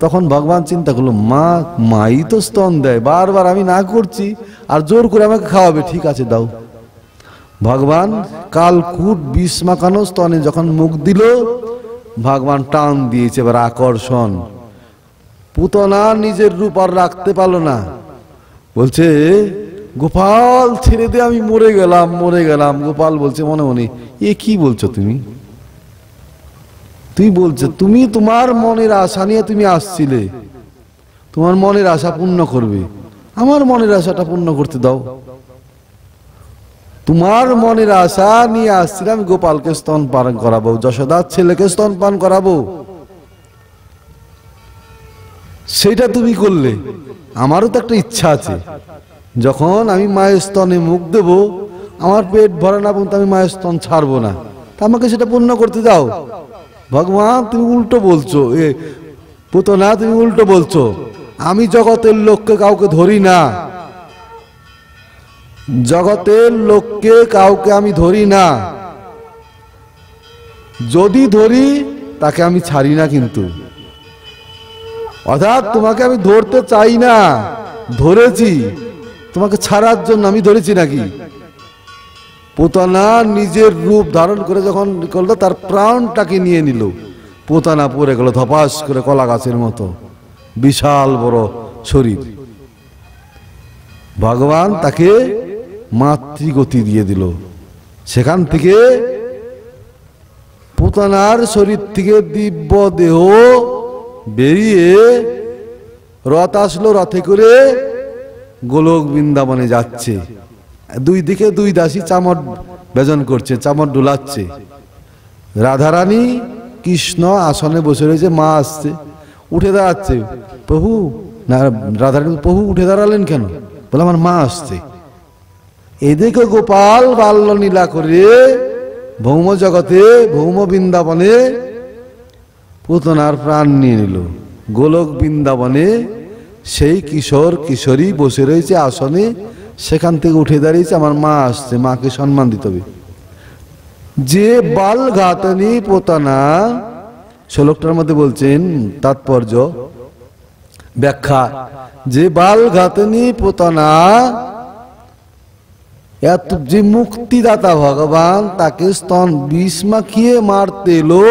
তখন ভগবান চিন্তা করলো, মাই তো স্তন দেয়, বারবার আমি না করছি আর জোর করে আমাকে খাওয়াবে, ঠিক আছে দাও। ভগবান কালকুট বিষ মাখানো স্তনে যখন মুখ দিল, ভগবান টান দিয়েছে, এবার আকর্ষণ। পুতনা নিজের রূপ আর রাখতে পারলো না, বলছে গোপাল ছেড়ে দে, আমি মরে গেলাম। গোপাল বলছে মনে মনে, এ কি বলছো তুমি বলছো, তুমি তোমার মনের আশা নিয়ে তুমি আসছিলে, তোমার মনের আশা পূর্ণ করবে, আমার মনের আশাটা পূর্ণ করতে দাও। তোমার মনের আশা নিয়ে আসছিলাম গোপালকে স্তন পান করাবো, যশোদার ছেলেকে স্তন পান করাবো, সেটা তুমি করলে। আমারও তো একটা ইচ্ছা আছে, যখন আমি মায়ের স্তনে মুখ দেব, আমার পেট ভরে না পর্যন্ত আমি মায়ের স্তন ছাড়বো না, তা আমাকে সেটা পূর্ণ করতে দাও। ভগবান তুমি উল্টো বলছো, পুতনা তুমি উল্টো বলছো। আমি জগতের লোককে কাউকে ধরি না, জগতের লোককে কাউকে আমি ধরি না, যদি ধরি তাকে আমি ছাড়ি না। কিন্তু অর্থাৎ তোমাকে আমি ধরতে চাই না, ধরেছি তোমাকে ছাড়ার জন্য। আমি ধরেছি নাকি? পুতনা নিজের রূপ ধারণ করে যখন করলো, তার প্রাণটাকে নিয়ে নিল। পুতনা পড়ে গেল ধপাস করে কলা গাছের মতো, বিশাল বড় শরীর। ভগবান তাকে মাতৃগতি দিয়ে দিল। সেখান থেকে পুতনার শরীর থেকে দিব্য দেহ বেরিয়ে রথ আসলো, রথে করে গোলক বৃন্দাবনে যাচ্ছে। দুই দিকে দুই দাসী চামর বেজন করছে, চামর ডোলাচ্ছে। রাধারানী কৃষ্ণ আসনে বসে রয়েছে, মা আসছে, উঠে দাঁড়াচ্ছে। প্রভু, না রাধারানী, প্রভু উঠে দাঁড়ালেন কেন? বলে আমার মা আসছে। এদিকে গোপাল বাল্য লীলা করে ভৌম জগতে, ভৌম বৃন্দাবনে পুতনার প্রাণ নিয়ে নিল। গোলক বৃন্দাবনে সেই কিশোর কিশোরী বসে রয়েছে আসনে, সেখান থেকে উঠে দাঁড়িয়েছে, আমার মা আসছে, মাকে সম্মান দিতে হবে। যে বাল ঘাতনী পুতনা, শ্লোকটার মধ্যে বলছেন তাৎপর্য ব্যাখ্যা, যে বাল ঘাতনী পুতনা, এত যে মুক্তিদাতা ভগবান তাকে স্তন বিষ মাখিয়ে মারতে এলো,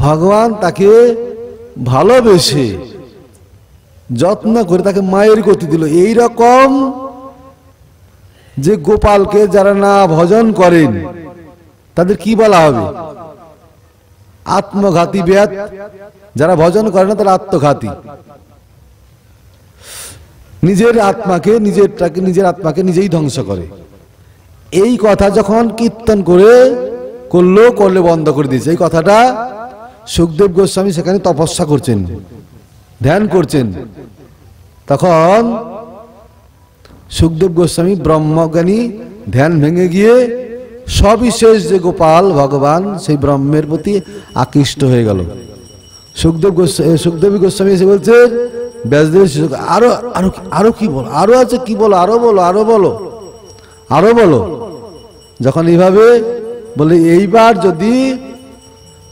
ভগবান তাকে ভালোবেসে যত্ন করে তাকে মায়ের গতি দিল। এই রকম যে গোপালকে যারা না ভজন করেন তাদের কি বলা হবে? আত্মঘাতী ব্যাত। যারা ভজন করে না তারা আত্মঘাতী। নিজের আত্মাকে নিজেই ধ্বংস করে। এই কথা যখন কীর্তন করলে বন্ধ করে দিয়েছে। এই কথাটা সুখদেব গোস্বামী সেখানে তপস্যা করছেন, ধ্যান করছেন। তখন সুখদেব গোস্বামী ব্রহ্মজ্ঞানী, ধ্যান ভেঙে গিয়ে সবিশেষ যে গোপাল ভগবান, সেই ব্রহ্মের প্রতি আকৃষ্ট হয়ে গেল। সুখদেবী গোস্বামী এসে বলছে ব্যাসদেবের শিষ্য, আরো কি বলো, আরো আছে কি বলো, আরো বলো। যখন এইভাবে বলে, এইবার যদি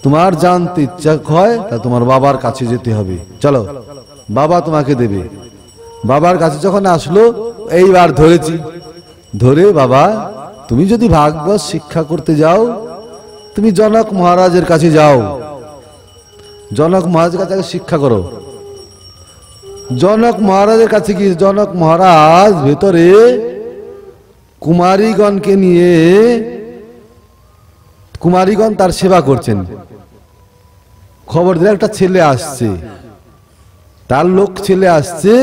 তোমার জানতে ইচ্ছা হয় তা তোমার বাবার কাছে যেতে হবে, চলো বাবা তোমাকে দেবে। বাবার কাছে যখন আসলো, এইবার ধরে, বাবা তুমি যদি ভাগবত শিক্ষা করতে যাও, তুমি জনক মহারাজের কাছে যাও, জনক মহারাজের কাছে শিক্ষা করো। জনক মহারাজের কাছে গিয়ে জনক মহারাজ ভেতরে কুমারীগণকে নিয়ে, কুমারীগণ তার সেবা করছেন। খবর দিলে একটা ছেলে আসছে, তার লোক ছেলে আসছে,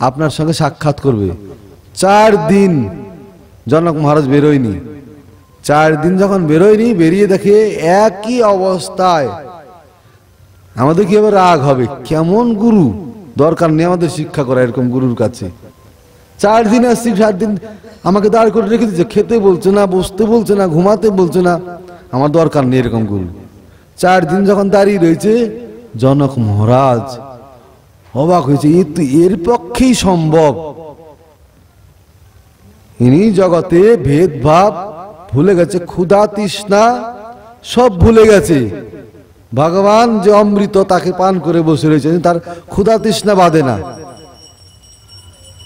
আপনার সঙ্গে সাক্ষাৎ করবে। 4 দিন জনক মহারাজ বেরোয়নি। 4 দিন যখন বেরোয়নি, বেরিয়ে দেখে একই অবস্থায়। আমাদের কি এবার রাগ হবে, কেমন গুরু, দরকার নেই আমাদের শিক্ষা করা এরকম গুরুর কাছে। 4 দিন আসছি, 7 দিন আমাকে দাঁড় করে রেখে দিচ্ছে, খেতে বলছে না, বসতে বলছে না, ঘুমাতে বলছে না, আমার দরকার নেই এরকম গুরু। 4 দিন যখন দাঁড়িয়ে রয়েছে, জনক মহারাজ অবাক হয়েছে, এর পক্ষেই সম্ভব। ইনি জগতে ভেদভাব ভুলে গেছে, ক্ষুধা তৃষ্ণা সব ভুলে গেছে। ভগবান যে অমৃত তাকে পান করে বসে রয়েছেন, তার ক্ষুধা তৃষ্ণা বাঁধে না।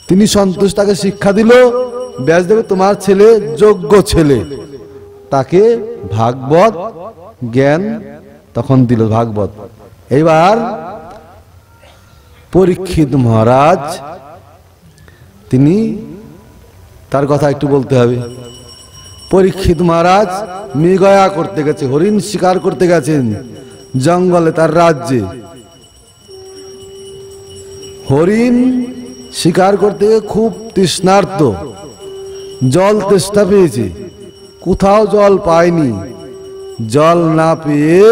তিনি সন্তুষ্ট, তাকে শিক্ষা দিল। ব্যাসদেব, তোমার ছেলে যোগ্য ছেলে, তাকে ভাগবত জ্ঞান তখন দিল, ভাগবত। এবার পরীক্ষিত মহারাজ, তিনি, তার কথা একটু বলতে হবে। পরীক্ষিত মহারাজ মৃগয়া করতে গেছে, হরিণ শিকার করতে গেছেন জঙ্গলে, তার রাজ্যে। হরিণ শিকার করতে খুব তৃষ্ণার্ত, জল তেষ্টা পেয়েছে, কোথাও জল পায়নি। জল না পেয়ে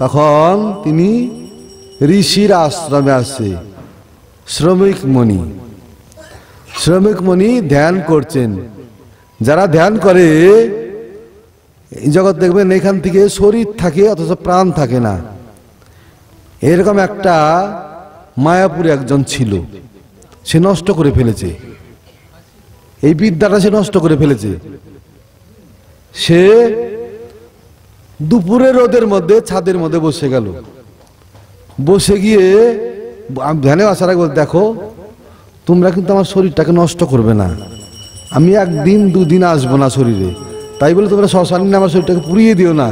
তখন তিনি ঋষির আশ্রমে আসে। শ্রমিক মণি ধ্যান করছেন। যারা ধ্যান করে এই জগৎ দেখবেন এখান থেকে শরীর থাকে অথচ প্রাণ থাকে না। এরকম একটা মায়াপুরে একজন ছিল, সে নষ্ট করে ফেলেছে এই বিদ্যাটা, সে নষ্ট করে ফেলেছে। সে দুপুরে রোদের মধ্যে ছাদের মধ্যে বসে গেল। বসে গিয়ে ধ্যানে আসার আগে দেখো, তোমরা কিন্তু আমার শরীরটাকে নষ্ট করবে না, আমি একদিন দুদিন আসবো না শরীরে, তাই বলে তোমরা শ্মশানে আমার শরীরটাকে পুড়িয়ে দিও না,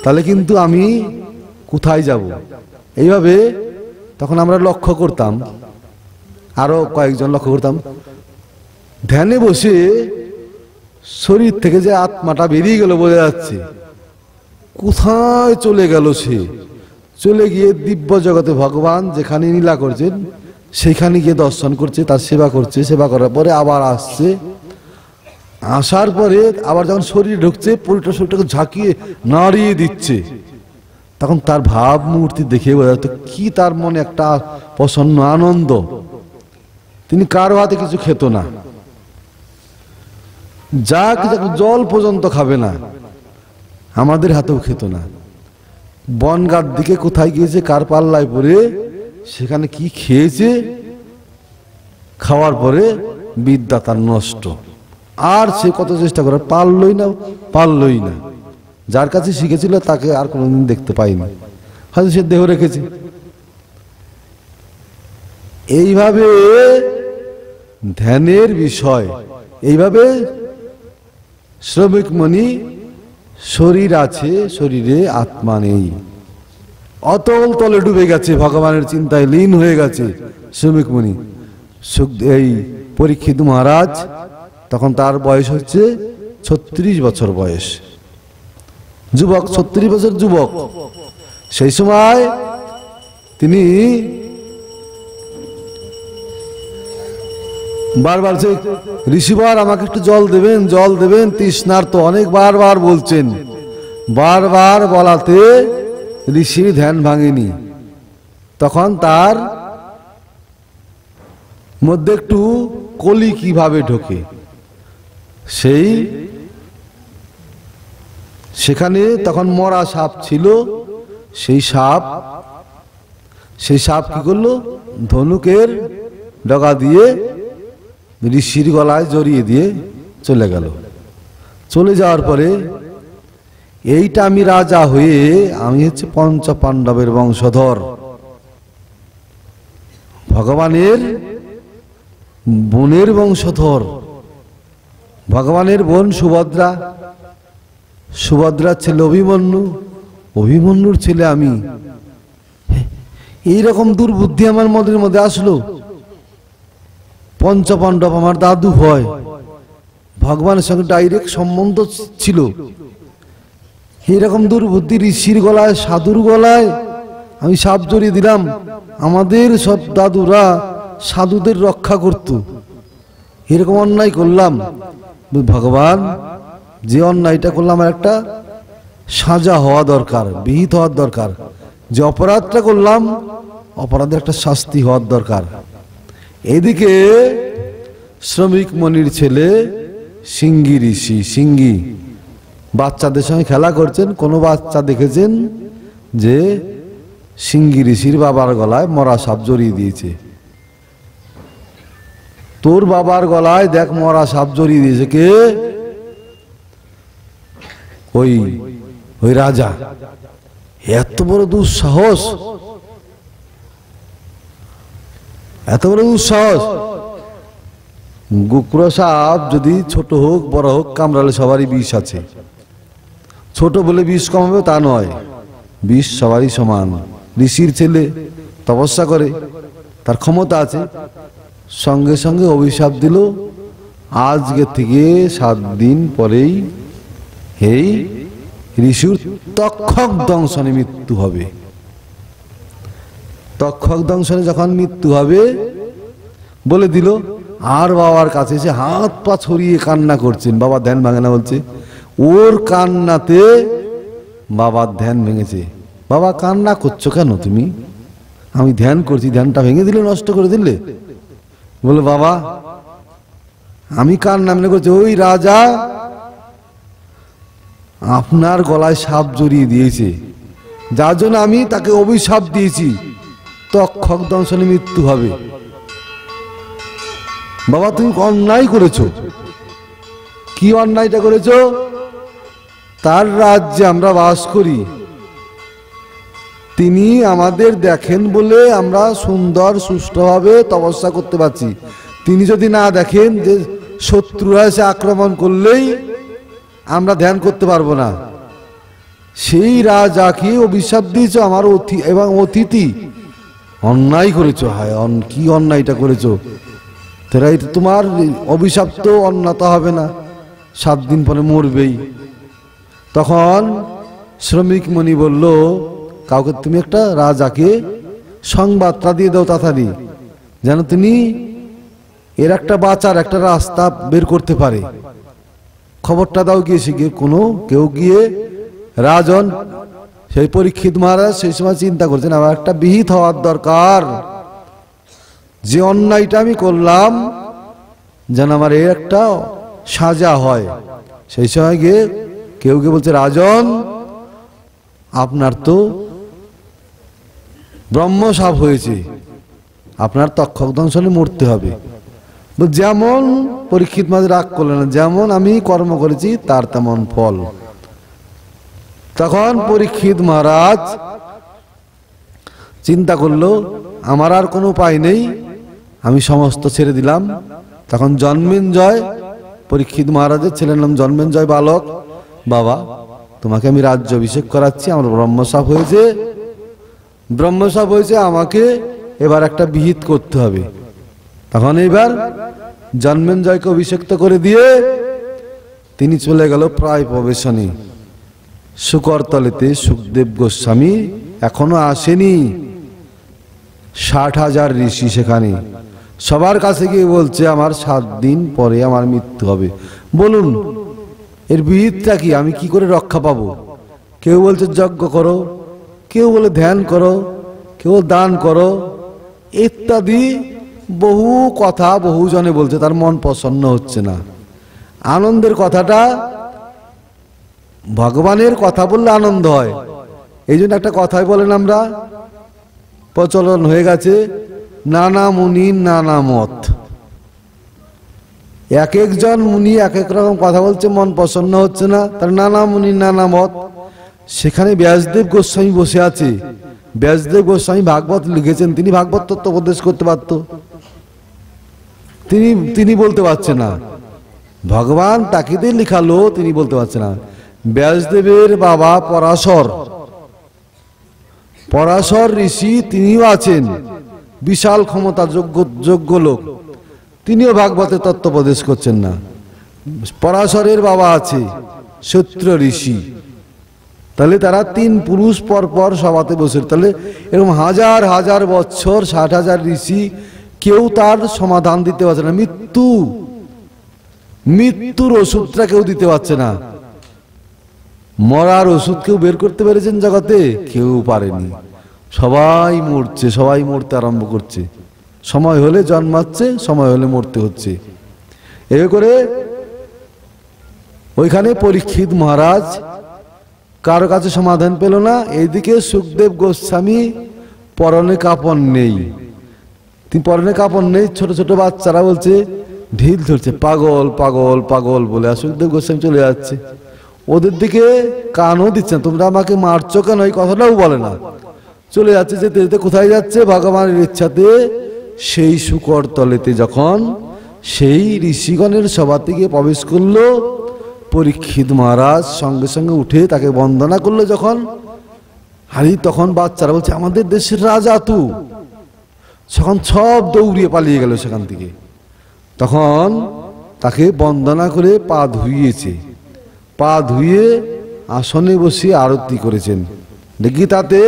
তাহলে কিন্তু আমি কোথায় যাব। এইভাবে তখন আমরা লক্ষ্য করতাম, আরো কয়েকজন লক্ষ্য করতাম, ধ্যানে বসে শরীর থেকে যে আত্মাটা বেরিয়ে গেল বোঝা যাচ্ছে। কোথায় চলে গেল সে? চলে গিয়ে দিব্য জগতে ভগবান যেখানে লীলা করছেন সেখানে গিয়ে দর্শন করছে, তার সেবা করছে। সেবা করার পরে আবার আসছে, আসার পরে আবার যখন শরীর ঢুকছে পুরোটা শরীরটাকে ঝাঁকিয়ে নাড়িয়ে দিচ্ছে। তখন তার ভাব মূর্তি দেখে বোঝা যেত কি তার মনে একটা প্রসন্ন আনন্দ। তিনি কারো হাতে কিছু খেত না, যা কিছু জল পর্যন্ত খাবে না, আমাদের হাতেও খেত না। বনগার দিকে কোথায় গিয়েছে, কার পাল্লায় পড়ে সেখানে কি খেয়েছে, খাওয়ার পরে বিদ্যা তার নষ্ট। আর সে কত চেষ্টা করে, পারলই না। যার কাছে শিখেছিল তাকে আর কোনোদিন দেখতে পাইনি, হয়তো সে দেহ রেখেছে। এইভাবে ধ্যানের বিষয়, এইভাবে শ্রমিক মণি শরীর আছে, শরীরে আত্মা নেই, অতল তলে ডুবে গেছে, ভগবানের চিন্তায় লীন হয়ে গেছে শ্রমিক মণি। এই পরীক্ষিত মহারাজ তখন তার বয়স হচ্ছে 36 বছর বয়স, যুবক, 36 বছর যুবক। সেই সময় তিনি বারবার ঋষিবার আমাকে একটু জল দেবেন, জল দেবেন, তৃষ্ণার্ত অনেক বারবার বলছেন। বারবার বলাতে ঋষির ধ্যান ভাঙেনি। তখন তার মধ্যে একটু কলি কিভাবে ঢোকে, সেখানে তখন মরা সাপ ছিল। সেই সাপ কি করলো, ধনুকের ডগা দিয়ে ঋষির গলায় জড়িয়ে দিয়ে চলে গেল। চলে যাওয়ার পরে এইটা আমি রাজা হয়ে, আমি হচ্ছে পঞ্চ পাণ্ডবের বংশধর, ভগবানের বোনের বংশধর, ভগবানের বোন সুভদ্রা, সুভদ্রার ছেলে অভিমন্যু, অভিমন্যুর ছেলে আমি। এইরকম দুর্বুদ্ধি আমার মনের মধ্যে আসলো। পঞ্চপাণ্ডব আমার দাদু হয়, ভগবানের সঙ্গে ডাইরেক্ট সম্বন্ধ ছিল। এইরকম দুর্বুদ্ধি, ঋষির গলায়, সাধুর গলায় আমি সাপ জড়িয়ে দিলাম। আমাদের সব দাদুরা সাধুদের রক্ষা করত, এরকম অন্যায় করলাম। ভগবান, যে অন্যায়টা করলাম আমার একটা সাজা হওয়া দরকার, বিহিত হওয়ার দরকার। যে অপরাধটা করলাম, অপরাধের একটা শাস্তি হওয়ার দরকার। এদিকে শ্রমিক মণির ছেলে সিঙ্গি ঋষি, সিঙ্গি বাচ্চাদের সঙ্গে খেলা করছেন। কোনো বাচ্চা দেখেছেন যে সিঙ্গি ঋষির বাবার গলায় মরা সাপ জড়িয়ে দিয়েছে? তোর বাবার গলায় দেখ মরা সাপ জড়িয়ে দিয়েছে কে? ওই রাজা। এত বড় দুঃসাহস, এত বড় দুঃসাহস! গোকুড়া সাপ যদি ছোট হোক বড় হোক, কামড়ালে সবারই বিষ আছে। ছোট বলে বিষ কম হবে তা নয়, বিষ সবারই সমান। ঋষির ছেলে তপস্যা করে, তার ক্ষমতা আছে। সঙ্গে সঙ্গে অভিশাপ দিল, আজকে থেকে 7 দিন পরেই এই ঋষির তক্ষক দংশনে মৃত্যু হবে। তক্ষক দংশনে যখন মৃত্যু হবে বলে দিল, আর বাবার কাছে এসে হাত পা ছড়িয়ে কান্না করছেন। বাবা ধ্যান ভাঙে না বলছে, ওর কান্নাতে বাবার ধ্যান ভেঙেছে। বাবা কান্না করছো কেন তুমি? আমি ধ্যান করছি, ধ্যানটা ভেঙে দিলে, নষ্ট করে দিলে? বলে বাবা আমি কান্না মনে করছি, ওই রাজা আপনার গলায় সাপ জড়িয়ে দিয়েছে, যার জন্য আমি তাকে অভিশাপ দিয়েছি, তক্ষক দংশনে মৃত্যু হবে। বাবা তুমি অন্যায় করেছো। কি অন্যায়টা করেছো? তার রাজ্যে আমরা বাস করি, তিনি আমাদের দেখেন বলে আমরা সুন্দর সুষ্ঠুভাবে তপস্যা করতে পারছি। তিনি যদি না দেখেন যে শত্রুরা এসে আক্রমণ করলেই আমরা ধ্যান করতে পারবো না, সেই রাজাকে অভিশাপ দিয়েছো আমার এবং অতিথি। অন্যায় করেছো। হায় কি অন্যায়টা করেছো? তোরা তোমার অভিশাপ তো অন্যতা হবে না, 7 দিন পরে মরবেই। তখন শ্রমিক মণি বলল, কাউকে তুমি একটা রাজাকে সংবাদটা দিয়ে দাও তাড়াতাড়ি, যেন তিনি এর একটা বাঁচার একটা রাস্তা বের করতে পারে। খবরটা দাও গিয়ে শিখে কেউ গিয়ে রাজন সেই পরীক্ষিত মহারাজ সেই সময় চিন্তা করছেন আমার একটা বিহিত হওয়ার দরকার, যে অন্যায়টা আমি করলাম যেন আমার এর একটা সাজা হয়। সেই সময় গিয়ে কেউ বলছে, রাজন আপনার তো ব্রহ্মশাপ হয়েছে, আপনার তক্ষক দংশনে মরতে হবে। যেমন পরীক্ষিত মহারাজ রাগ করলেন, যেমন আমি কর্ম করেছি তার তেমন ফল। তখন পরীক্ষিত মহারাজ চিন্তা করলো আমার আর কোনো উপায় নেই, আমি সমস্ত ছেড়ে দিলাম। তখন জন্মেঞ্জয়, পরীক্ষিত মহারাজের ছেলের নাম জন্মেঞ্জয় বালক, বাবা তোমাকে আমি রাজ্য অভিষেক করাচ্ছি, আমার ব্রহ্মশাপ হয়েছে, আমাকে এবার একটা বিহিত করতে হবে। তখন এবার জন্মেঞ্জয়কে অভিষেক্ত করে দিয়ে তিনি চলে গেল প্রায় প্রবেশনে শুকরতলেতে। সুখদেব গোস্বামী এখনো আসেনি, 60,000 ঋষি সেখানে। সবার কাছে গিয়ে বলছে আমার 7 দিন পরে আমার মৃত্যু হবে, বলুন এর বিহিতটা কি, আমি কি করে রক্ষা পাবো? কেউ বলছে যজ্ঞ করো, কেউ বলে ধ্যান করো, কেউ দান করো, ইত্যাদি বহু কথা বহু জনে বলছে, তার মন প্রসন্ন হচ্ছে না। আনন্দের কথাটা, ভগবানের কথা বললে আনন্দ হয়, এই জন্য একটা কথাই বলেন আমরা, প্রচলন হয়ে গেছে, নানা মুনি নানা মত। এক একজন মুনি এক এক রকম কথা বলছে, মন প্রসন্ন হচ্ছে না, তার নানা মুনি নানা মত। সেখানে ব্যাসদেব গোস্বামী বসে আছে। ব্যাসদেব গোস্বামী ভাগবত লিখেছেন, তিনি ভাগবত তত্ত্ব উপদেশ করতে পারত, তিনি বলতে পারছে না। ভগবান তাকে দিয়ে লিখালো, তিনি বলতে পারছে না। ব্যাসদেবের বাবা পরাশর ঋষি, তিনিও আছেন, বিশাল ক্ষমতা যোগ্য লোক, তিনিও ভাগবতের তত্ত্ব উপদেশ করছেন না। পরাশরের বাবা আছে সত্য ঋষি, তাহলে তারা 3 পুরুষ পর সভাতে বসে, তাহলে এরকম হাজার হাজার বছর 60,000 ঋষি, কেউ তার সমাধান দিতে পারছে না। মৃত্যুর ওষুধটা কেউ দিতে পারছে না। মরার ওষুধ কেউ বের করতে পেরেছেন জগতে? কেউ পারেনি। সবাই মরতে আরম্ভ করছে। সময় হলে জন্মাচ্ছে, সময় হলে মরতে হচ্ছে। এ করে ওইখানে পরীক্ষিত মহারাজ কারো কাছে সমাধান পেল না। এইদিকে সুখদেব গোস্বামী পরনে কাপড় নেই, ছোট ছোট বাচ্চারা বলছে, ঢিল ধরছে, পাগল পাগল পাগল বলে। আর সুখদেব গোস্বামী চলে যাচ্ছে, ওদের দিকে কানও দিচ্ছে না, তোমরা আমাকে মারছো কেন, এই কথাটাও বলে না, চলে যাচ্ছে। যেতে যেতে কোথায় যাচ্ছে? ভগবানের ইচ্ছাতে সেই শুকর তলেতে যখন সেই ঋষিগণের সভা থেকে প্রবেশ করলো, পরীক্ষিত মহারাজ সঙ্গে সঙ্গে উঠে তাকে বন্দনা করলো। তখন বাচ্চারা বলছে আমাদের দেশের রাজা তু। তখন সব দৌড়িয়ে পালিয়ে গেল সেখান থেকে। তখন তাকে বন্দনা করে পা ধুইয়ে আসনে বসিয়ে আরতি করেছেন। গীতাতে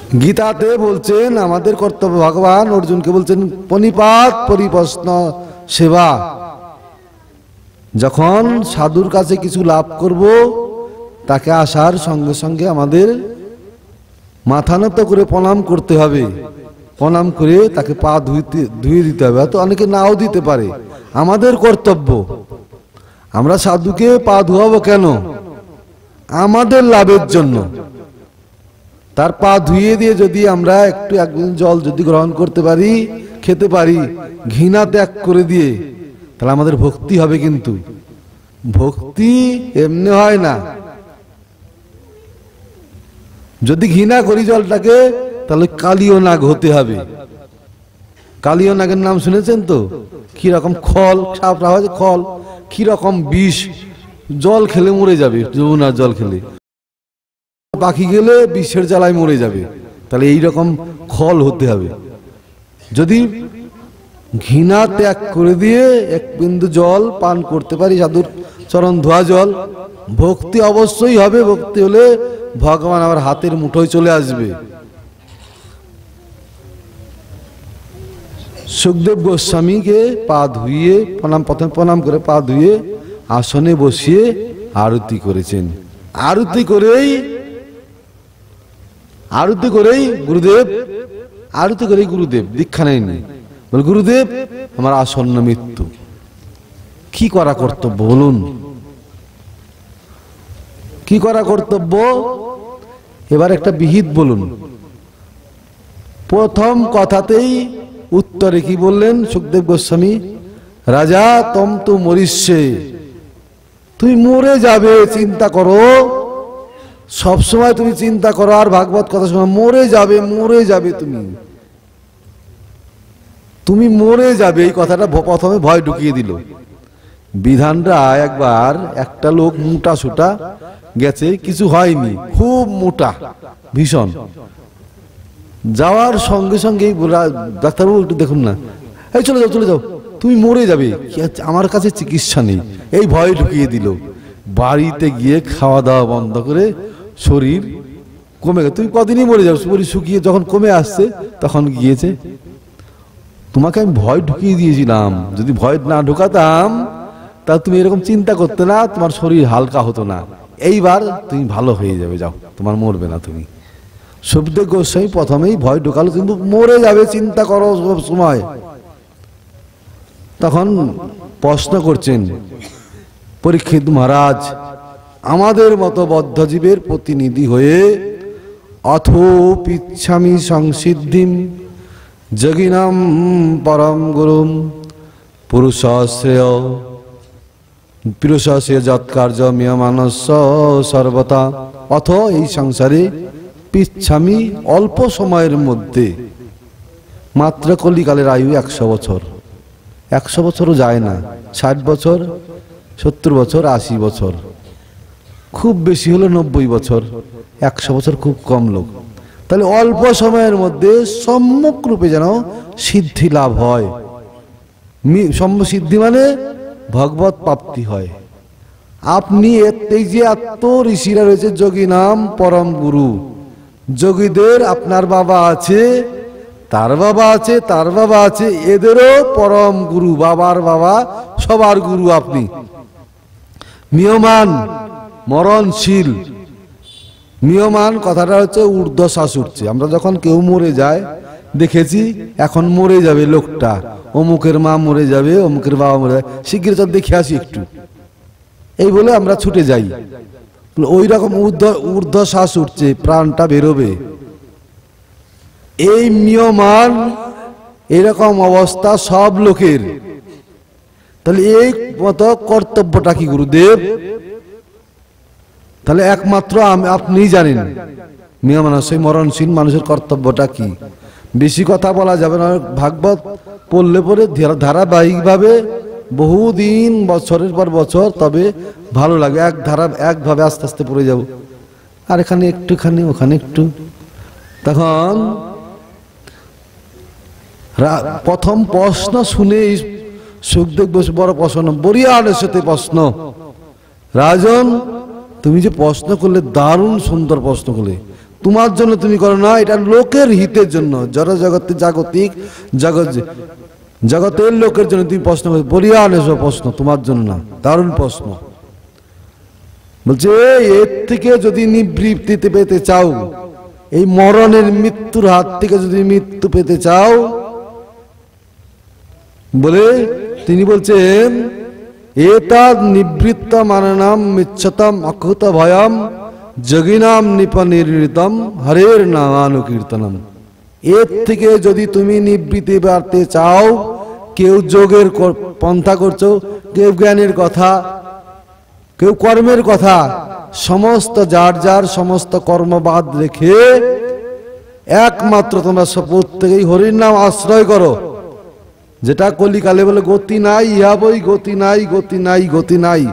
গীতাতে বলছেন আমাদের কর্তব্য, ভগবান অর্জুনকে বলছেন পনিপাত পরিপ্রশ্ন সেবা। যখন সাধুর কাছে কিছু লাভ করব, তাকে আসার সঙ্গে সঙ্গে আমাদের মাথা নত করে প্রণাম করতে হবে। প্রণাম করে তাকে পা ধুয়ে দিতে হবে। হয়তো অনেকে নাও দিতে পারে, আমাদের কর্তব্য। আমরা সাধুকে পা ধোয়াবো কেন? আমাদের লাভের জন্য। তার পা ধুয়ে দিয়ে যদি আমরা একটু একদিন জল যদি গ্রহণ করতে পারি, খেতে পারি, ঘৃণা ত্যাগ করে দিয়ে, তাহলে আমাদের ভক্তি হবে। কিন্তু ভক্তি এমনি হয় না। যদি ঘৃণা করি জলটাকে, তাহলে কালীয় নাগ হতে হবে। কালীয় নাগের নাম শুনেছেন তো? কি রকম খল, সাপরা হয় খল, কি রকম বিষ, জল খেলে মরে যাবে। যমুনার জল খেলে পাখি গেলে বিষের জ্বালায় মরে যাবে। তাহলে এইরকম খল হতে হবে। যদি ঘৃণা ত্যাগ করে দিয়ে এক বিন্দু জল পান করতে পারি, সাধুর চরণ ধোয়া জল, ভক্তি অবশ্যই হবে। ভক্তি হলে ভগবান আমার হাতের মুঠোয় চলে আসবে। সুখদেব গোস্বামীকে পা ধুইয়ে প্রথমে প্রণাম করে পা ধুয়ে আসনে বসিয়ে আরতি করেছেন। আরতি করেই গুরুদেব দীক্ষা নেয়নি, বল গুরুদেব আমার আসন্ন মৃত্যু, কি করা কর্তব্য বলুন? কি করা কর্তব্য? এবার একটা বিহিত বলুন। প্রথম কথাতেই উত্তরে কি বললেন সুখদেব গোস্বামী? রাজা তম তো মরিষ্যে, তুমি মরে যাবে, চিন্তা করো। সবসময় তুমি চিন্তা করো আর ভাগবত কথা শোনো, মরে যাবে তুমি মরে যাবে। এই কথাটা প্রথমে ভয় ঢুকিয়ে দিল। বিধানরা একবার একটা লোক মোটা সুটা গেছে, কিছু হয়নি, খুব মোটা ভীষণ, যাওয়ার সঙ্গে সঙ্গে ডাক্তারবাবু একটু দেখুন না, এই চলে যাও তুমি মরে যাবে, আমার কাছে চিকিৎসা নেই। এই ভয় ঢুকিয়ে দিল। বাড়িতে গিয়ে খাওয়া দাওয়া বন্ধ করে শরীর কমে গেছে। তুমি কদিনই মরে যাও, শরীর শুকিয়ে যখন কমে আসছে তখন গিয়েছে। তোমাকে আমি ভয় ঢুকিয়ে দিয়েছিলাম, যদি ভয় না ঢুকাতাম তা তুমি এরকম চিন্তা করতে না, তোমার শরীর হালকা হতো না। এইবার তুমি ভালো হয়ে যাবে, যাও, তোমার মরবে না তুমি। সুখদেব গোস্বামী প্রথমেই ভয় ঢুকালো, কিন্তু মরে যাবে, চিন্তা করো সব সময়। তখন প্রশ্ন করছেন পরীক্ষিত মহারাজ, আমাদের মতো বদ্ধজীবের প্রতিনিধি হয়ে অথো পিচ্ছামি সংসিদ্ধিম যোগিনাম পরম গুরুম পুরুষশ্রেয় যৎকার্য মিয়মানস্য সর্বতা। অথ এই সংসারে পিচ্ছামি অল্প সময়ের মধ্যে, মাত্র কলিকালের আয়ু 100 বছর, 100 বছরও যায় না, 60 বছর, 70 বছর, 80 বছর, খুব বেশি হলো 90 বছর, 100 বছর খুব কম লোক। তাহলে অল্প সময়ের মধ্যে সম্যক রূপে যেন সিদ্ধি লাভ হয়। সিদ্ধি মানে ভগবত প্রাপ্তি হয়। আপনি এই যে এত ঋষিরা রয়েছে, যোগী নাম পরম গুরু, যোগীদের আপনার বাবা আছে, তার বাবা আছে, তার বাবা আছে, এদেরও পরম গুরু, বাবার বাবা, সবার গুরু আপনি। মিয়মান মরণশীল, মিয়মান কথাটা হচ্ছে ঊর্ধ্বশ্বাস উঠছে। আমরা যখন কেউ মরে যায় দেখেছি, এখন মরে যাবে লোকটা, অমুকের মা মরে যাবে, অমুকের বাবা মরে যাবে, শীঘ্র তো দেখে আসি একটু, এই বলে আমরা ছুটে যাই। ওই রকম ঊর্ধ্বশ্বাস উঠছে, প্রাণটা বেরোবে, এই মিয়মান, এরকম অবস্থা সব লোকের। তাহলে এই মতো কর্তব্যটা কি গুরুদেব? তাহলে একমাত্র আপনি জানেন মিয়মান, সেই মরণশীল মানুষের কর্তব্যটা কি। বেশি কথা বলা যাবে না, ভাগবত পড়লে পরে ধারাবাহিকভাবে বহুদিন, বছরের পর বছর, তবে ভালো লাগে। একভাবে আস্তে আস্তে পড়ে যাব, আর এখানে একটুখানি, ওখানে একটু। তখন প্রথম প্রশ্ন শুনে সুখদেব বসে বড় প্রশ্ন, বরিয়ালের সাথে প্রশ্ন, রাজন তুমি যে প্রশ্ন করলে, দারুণ সুন্দর প্রশ্ন করলে, তোমার জন্য তুমি করো না, এটা লোকের হিতের জন্য, জড় জগতে জাগতিক জগতের লোকের জন্য তুমি প্রশ্ন করো। বলিয়ান এসব প্রশ্ন তোমার জন্য না। দারুণ প্রশ্ন। বলছে এর থেকে যদি নিবৃত্তিতে পেতে চাও, এই মরণের মৃত্যুর হাত থেকে যদি মৃত্যু পেতে চাও, বলে তিনি বলছেন এতাদ নিবৃত্ত মাননাম মিচ্ছতম অকুত ভয়ম যোগিনাম নিপনির্তম হরের নামানুকীর্তনম। এর থেকে যদি তুমি নিবৃত্তি বাড়তে চাও, কেউ যোগের পন্থা করছো, কেউ জ্ঞানের কথা, কেউ কর্মের কথা, সমস্ত যার যার সমস্ত কর্মবাদ রেখে একমাত্র তোমরা প্রত্যেকেই হরির নাম আশ্রয় করো। যেটা কলিকালে বলে গতি নাই, ইহা বই গতি নাই, গতি নাই, গতি নাই।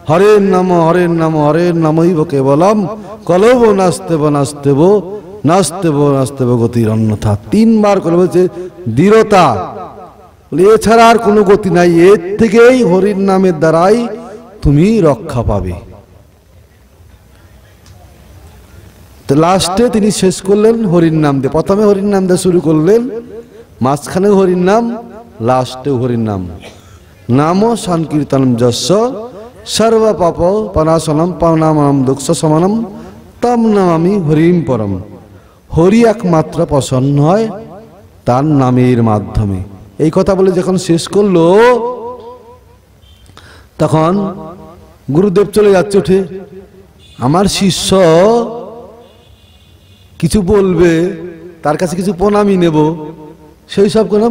হরের নাম হরের নাম হরের নামইব কেবলম কলব নাস্তেব নাস্তেব নাস্তেব নাস্তেব গতির অন্যথা। তিনবার করে বলছে দৃঢ়তা, এছাড়া আর কোনো গতি নাই। এর থেকেই হরির নামের দ্বারাই তুমি রক্ষা পাবে। তো লাস্টে তিনি শেষ করলেন হরির নাম দিয়ে। প্রথমে হরির নাম দিয়ে শুরু করলেন, মাঝখানে হরির নাম, লাস্টে হরির নাম। নাম সংকীর্তনম যস্য সর্ব পাপ পনাশনম পাওনামনম দুঃখ সমানম তম নামামি হরিম পরম। হরি একমাত্র প্রসন্ন হয় তার নামের মাধ্যমে। এই কথা বলে যখন শেষ করলো, তখন গুরুদেব চলে যাচ্ছে উঠে। আমার শিষ্য কিছু বলবে, তার কাছে কিছু প্রণামী নেব, সেই সব কোনো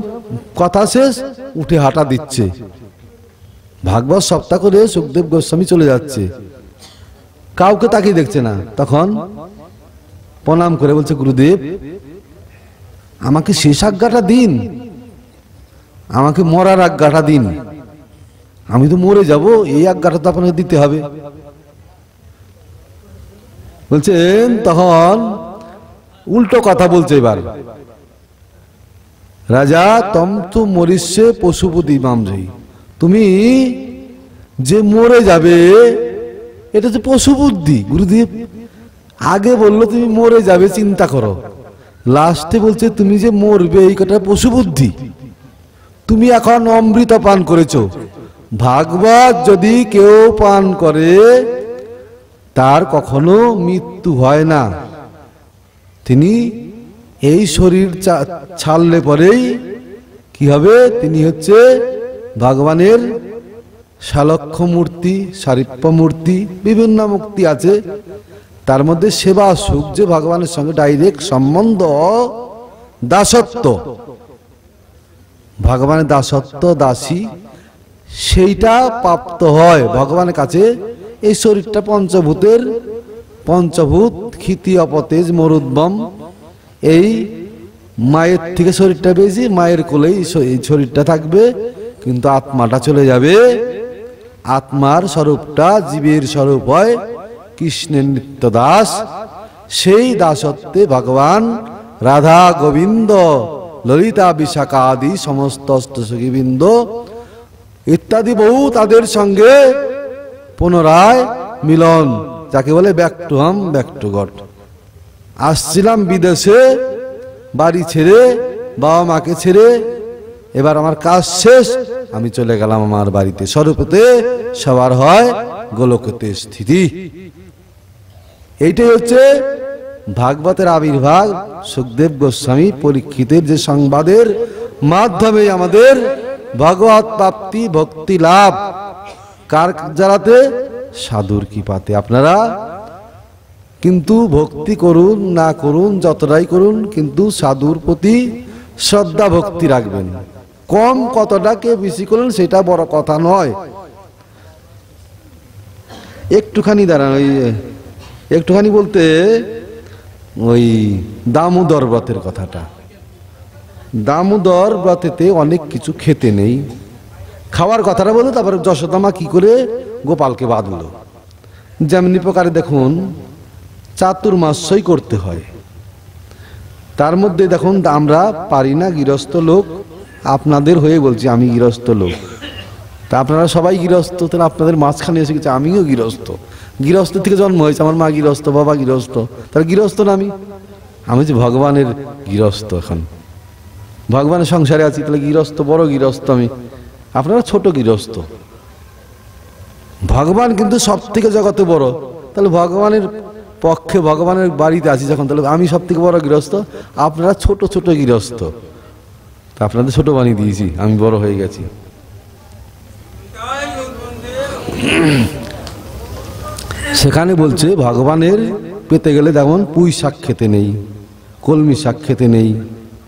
কথা শেষ, উঠে হাঁটা দিচ্ছে। ভাগবত সপ্তাহ করে সুখদেব গোস্বামী চলে যাচ্ছে, কাউকে তাকিয়ে দেখছে না। তখন প্রণাম করে বলছে গুরুদেব আমাকে শেষ আজ্ঞাটা দিন, আমাকে মরার আজ্ঞাটা দিন, আমি তো মরে যাব, এই আজ্ঞাটা তো আপনাকে দিতে হবে। বলছেন তখন উল্টো কথা বলছে এবার, রাজা তম তো মরিষ্যে পশুপতি মামজয়ী, তুমি যে মরে যাবে এটা হচ্ছে পশু বুদ্ধি। গুরুদেব আগে বললো তুমি মরে যাবে চিন্তা করো, লাস্টে বলছে তুমি যে মরবে এই কথা পশু বুদ্ধি। তুমি এখন অমৃত পান করেছো, ভাগবত যদি কেউ পান করে তার কখনো মৃত্যু হয় না। তিনি এই শরীর ছাড়লে পরেই কি হবে, তিনি হচ্ছে ভগবানের শালক্ষ মূর্তি, সারিপ্য মূর্তি, বিভিন্ন মুক্তি আছে, তার মধ্যে সেবা সুখ যে ভগবানের সঙ্গে ডাইরেক্ট সম্বন্ধ, দাসত্ব, ভগবানের দাসত্ব দাসী, সেইটা প্রাপ্ত হয় ভগবানের কাছে। এই শরীরটা পঞ্চভূতের পঞ্চভূত ক্ষিতি অপতেজ মরুদ্বম, এই মায়ের থেকে শরীরটা বেশি, মায়ের কোলেই এই শরীরটা থাকবে, কিন্তু আত্মাটা চলে যাবে। আত্মার স্বরূপটা জীবের স্বরূপ হয় কৃষ্ণের নিত্য দাস। সেই দাসত্বে ভগবান রাধা গোবিন্দ ললিতা বিশাখা আদি সমস্ত অষ্টসখীবৃন্দ ইত্যাদি বহু তাদের সঙ্গে পুনরায় মিলন, যাকে বলে back to home, back to god. আসছিলাম বিদেশে বাড়ি ছেড়ে, বাবা মাকে ছেড়ে, এবার আমার কাজ শেষ, আমি চলে গেলাম আমার বাড়িতে। স্বরূপতে সবার হয় গোলকতে স্থিতি। এইটাই হচ্ছে ভাগবতের আবির্ভাব। সুখদেব গোস্বামী পরীক্ষিতের যে সংবাদের মাধ্যমে আমাদের ভগবত প্রাপ্তি ভক্তি লাভ, কার জারাতে, সাধুর কৃপাতে। আপনারা কিন্তু ভক্তি করুন না করুন, যতটাই করুন, কিন্তু সাধুর প্রতি শ্রদ্ধা ভক্তি রাখবেন। কম কতটা কে বেশি করলেন সেটা বড় কথা নয়। একটুখানি দাঁড়ান, ওই একটুখানি বলতে ওই দামোদর ব্রতের কথাটা। দামোদর ব্রতেতে অনেক কিছু খেতে নেই, খাওয়ার কথাটা বললো, তারপরে যশোদামা কি করে গোপালকে বাঁধলো। যেমনি প্রকারে দেখুন চাতুর্মাস্যই করতে হয়, তার মধ্যে দেখুন আমরা পারি না, গৃহস্থ লোক, আপনাদের হয়ে বলছি আমি গৃহস্থ লোক, তা আপনারা সবাই গৃহস্থ, তাহলে আপনাদের মাঝখানে এসে গেছে আমিও গৃহস্থ। গৃহস্থ থেকে জন্ম হয়েছে, আমার মা গৃহস্থ, বাবা গৃহস্থ, তাহলে গৃহস্থ না আমি যে ভগবানের গৃহস্থ। এখন ভগবানের সংসারে আছি, তাহলে গৃহস্থ, বড় গৃহস্থ আমি, আপনারা ছোট গৃহস্থ। ভগবান কিন্তু সব থেকে জগতে বড়, তাহলে ভগবানের পক্ষে, ভগবানের বাড়িতে আছি যখন, তাহলে আমি সব থেকে বড় গৃহস্থ, আপনারা ছোট ছোট গৃহস্থ। তা আপনাদের ছোট বানিয়ে দিয়েছি, আমি বড় হয়ে গেছি। সেখানে বলছে ভগবানের পেতে গেলে যেমন পুঁই শাক খেতে নেই, কলমি শাক খেতে নেই,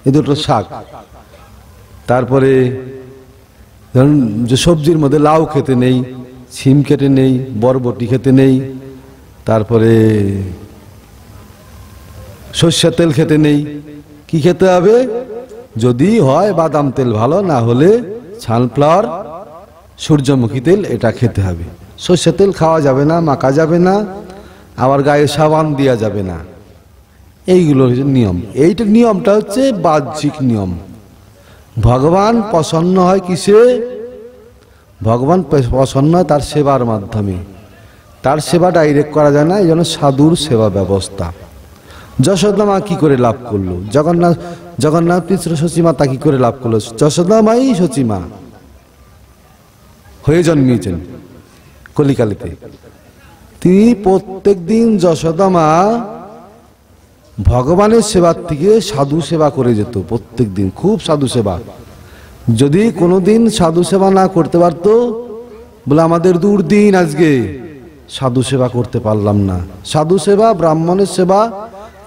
এ দুটো শাক। তারপরে ধরুন যে সবজির মধ্যে লাউ খেতে নেই, সিম খেতে নেই, বরবটি খেতে নেই, তারপরে সর্ষের তেল খেতে নেই। কি খেতে হবে? যদি হয় বাদাম তেল ভালো, না হলে সানফ্লাওয়ার, সূর্যমুখী তেল, এটা খেতে হবে। সর্ষের তেল খাওয়া যাবে না, মাখা যাবে না, আবার গায়ে সাবান দেওয়া যাবে না। এইগুলো হচ্ছে নিয়ম। এইটা নিয়মটা হচ্ছে বাহ্যিক নিয়ম। ভগবান প্রসন্ন হয় কিসে? ভগবান প্রসন্ন হয় তার সেবার মাধ্যমে। তার সেবা ডাইরেক্ট করা যায় না, এই জন্য সাধুর সেবা ব্যবস্থা। যশোদা মা কি করে লাভ করলো? জগন্নাথ মিশ্র সচিমা তা কি করে লাভ করলো? যশোদা মাই সচিমা হয়ে জন্মিয়েছেন কলিকালেতে। তিনি প্রত্যেক দিন যশোদা মা ভগবানের সেবার থেকে সাধু সেবা করে যেত, প্রত্যেক দিন খুব সাধু সেবা। যদি কোনোদিন সাধু সেবা না করতে পারতো, বলে আমাদের দুর্দিন, আজকে সাধু সেবা করতে পারলাম না। সাধু সেবা, ব্রাহ্মণের সেবা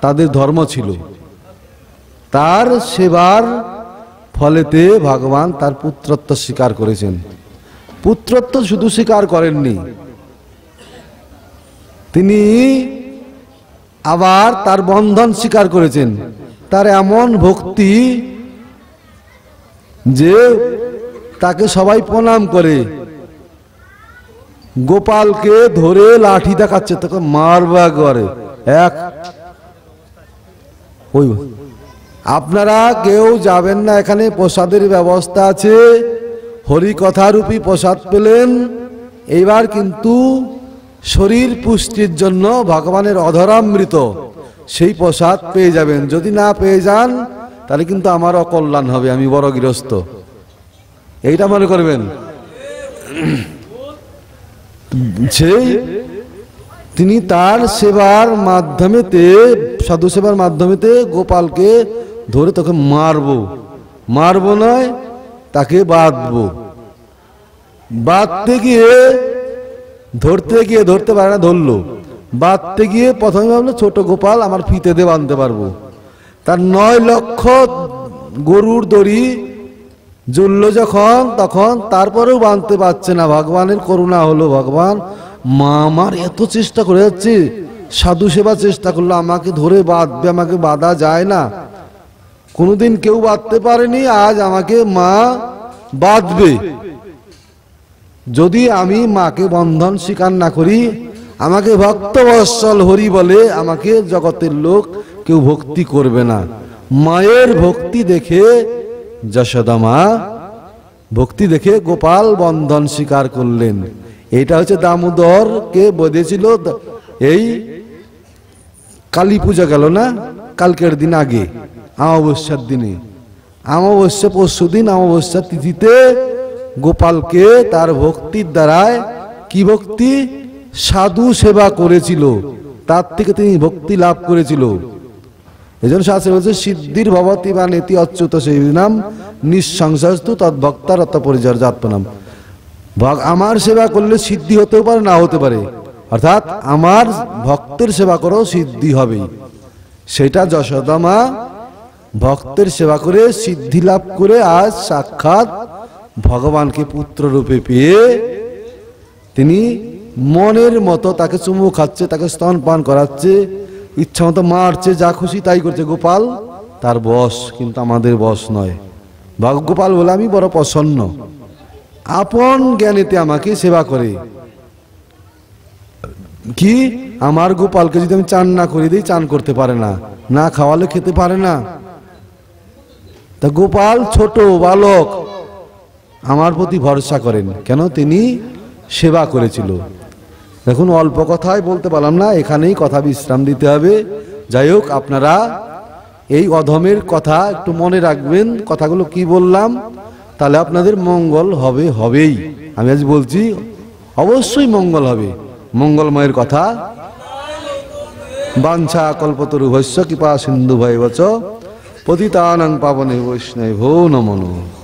তাদের ধর্ম ছিল। তার সেবার ফলেতে ভগবান তার পুত্রত্ব স্বীকার করেছেন। পুত্রত্ব শুধু স্বীকার করেননি, তিনি আবার তার বন্ধন স্বীকার করেছেন। তার এমন ভক্তি যে তাকে সবাই প্রণাম করে। গোপালকে ধরে লাঠি দেখাচ্ছে, তাকে মারবা করে এক। ওই আপনারা কেউ যাবেন না, এখানে প্রসাদের ব্যবস্থা আছে, হরি কথারূপী প্রসাদ পেলেন। এইবার কিন্তু শরীর পুষ্টির জন্য ভগবানের অধরামৃত সেই প্রসাদ পেয়ে যাবেন। যদি না পেয়ে যান তাহলে কিন্তু আমার অকল্যাণ হবে, আমি বড় গৃহস্থ, এইটা মনে করবেন। সেই তিনি তার সেবার মাধ্যমেতে, সাধু সেবার মাধ্যমেতে গোপালকে ধরে তোকে মারবো নয়, তাকে বাঁধবো। বাঁধতে গিয়ে ধরতে পারে না, ধরলো। বাঁধতে গিয়ে প্রথমে ভাবলো ছোট গোপাল আমার ফিতে দিয়ে বাঁধতে পারবো। তার 9 লক্ষ গরুর দড়ি জ্বললো যখন, তখন তারপরেও বাঁধতে পারছে না। ভগবানের করুণা হলো, ভগবান মা আমার এত চেষ্টা করে যাচ্ছে, সাধু সেবা চেষ্টা করলো, আমাকে ধরে বাঁধবে, আমাকে বাঁধা যায় না, কোনোদিন কেউ বাঁধতে পারেনি, আজ আমাকে মা বাঁধবে। যদি আমি মাকে বন্ধন স্বীকার না করি, আমাকে ভক্তবৎসল হরি বলে আমাকে জগতের লোক কেউ ভক্তি করবে না। মায়ের ভক্তি দেখে যশোদা মা ভক্তি দেখে গোপাল বন্ধন স্বীকার করলেন। এটা হচ্ছে দামোদরকে বেঁধেছিল এই কালী পূজা গেল না কালকের দিন আগে, অমাবস্যার দিনে, অমাবস্যা পরশু দিন অমাবস্যার তিথিতে গোপালকে তার ভক্তির দ্বারায়, কি ভক্তি? সাধু সেবা করেছিল, তার থেকে তিনি ভক্তি লাভ করেছিল। এজন্য শাস্ত্রে বলছে সিদ্ধির ভবতি বা নেতি অচ্যুত সেই নাম নিঃসংশয়স্তু তদ্ভক্তারত পরিচর্যাত্মনাম। আমার সেবা করলে সিদ্ধি হতেও পারে, না হতে পারে, অর্থাৎ আমার ভক্তের সেবা করেও সিদ্ধি হবে। সেটা যশোদা মা ভক্তের সেবা করে সিদ্ধি লাভ করে আজ সাক্ষাৎ ভগবানকে পুত্র রূপে পেয়ে তিনি মনের মতো তাকে চুমু খাচ্ছে, তাকে স্তন পান করাচ্ছে, ইচ্ছা মতো মারছে, যা খুশি তাই করছে। গোপাল তার বশ, কিন্তু আমাদের বশ নয়। গোপাল বলে আমি বড় প্রসন্ন, আপন জ্ঞানেতে আমাকে সেবা করে। কি আমার গোপালকে যদি আমি চান না করে দিই, চান করতে পারে না, না খাওয়ালে খেতে পারে না। তা গোপাল ছোট বালক, আমার প্রতি ভরসা করেন, কেন তিনি সেবা করেছিল। দেখুন অল্প কথাই বলতে পারলাম না, এখানেই কথা বিশ্রাম দিতে হবে। যাই হোক, আপনারা এই অধমের কথা একটু মনে রাখবেন, কথাগুলো কি বললাম, তাহলে আপনাদের মঙ্গল হবে, হবেই। আমি আজ বলছি অবশ্যই মঙ্গল হবে, মঙ্গলময়ের কথা। বাঞ্ছা কল্পতরুভ্যশ্চ কৃপা সিন্ধু ভৈবচ পতিতানাং পাবনে বৈষ্ণবো নমো নমঃ।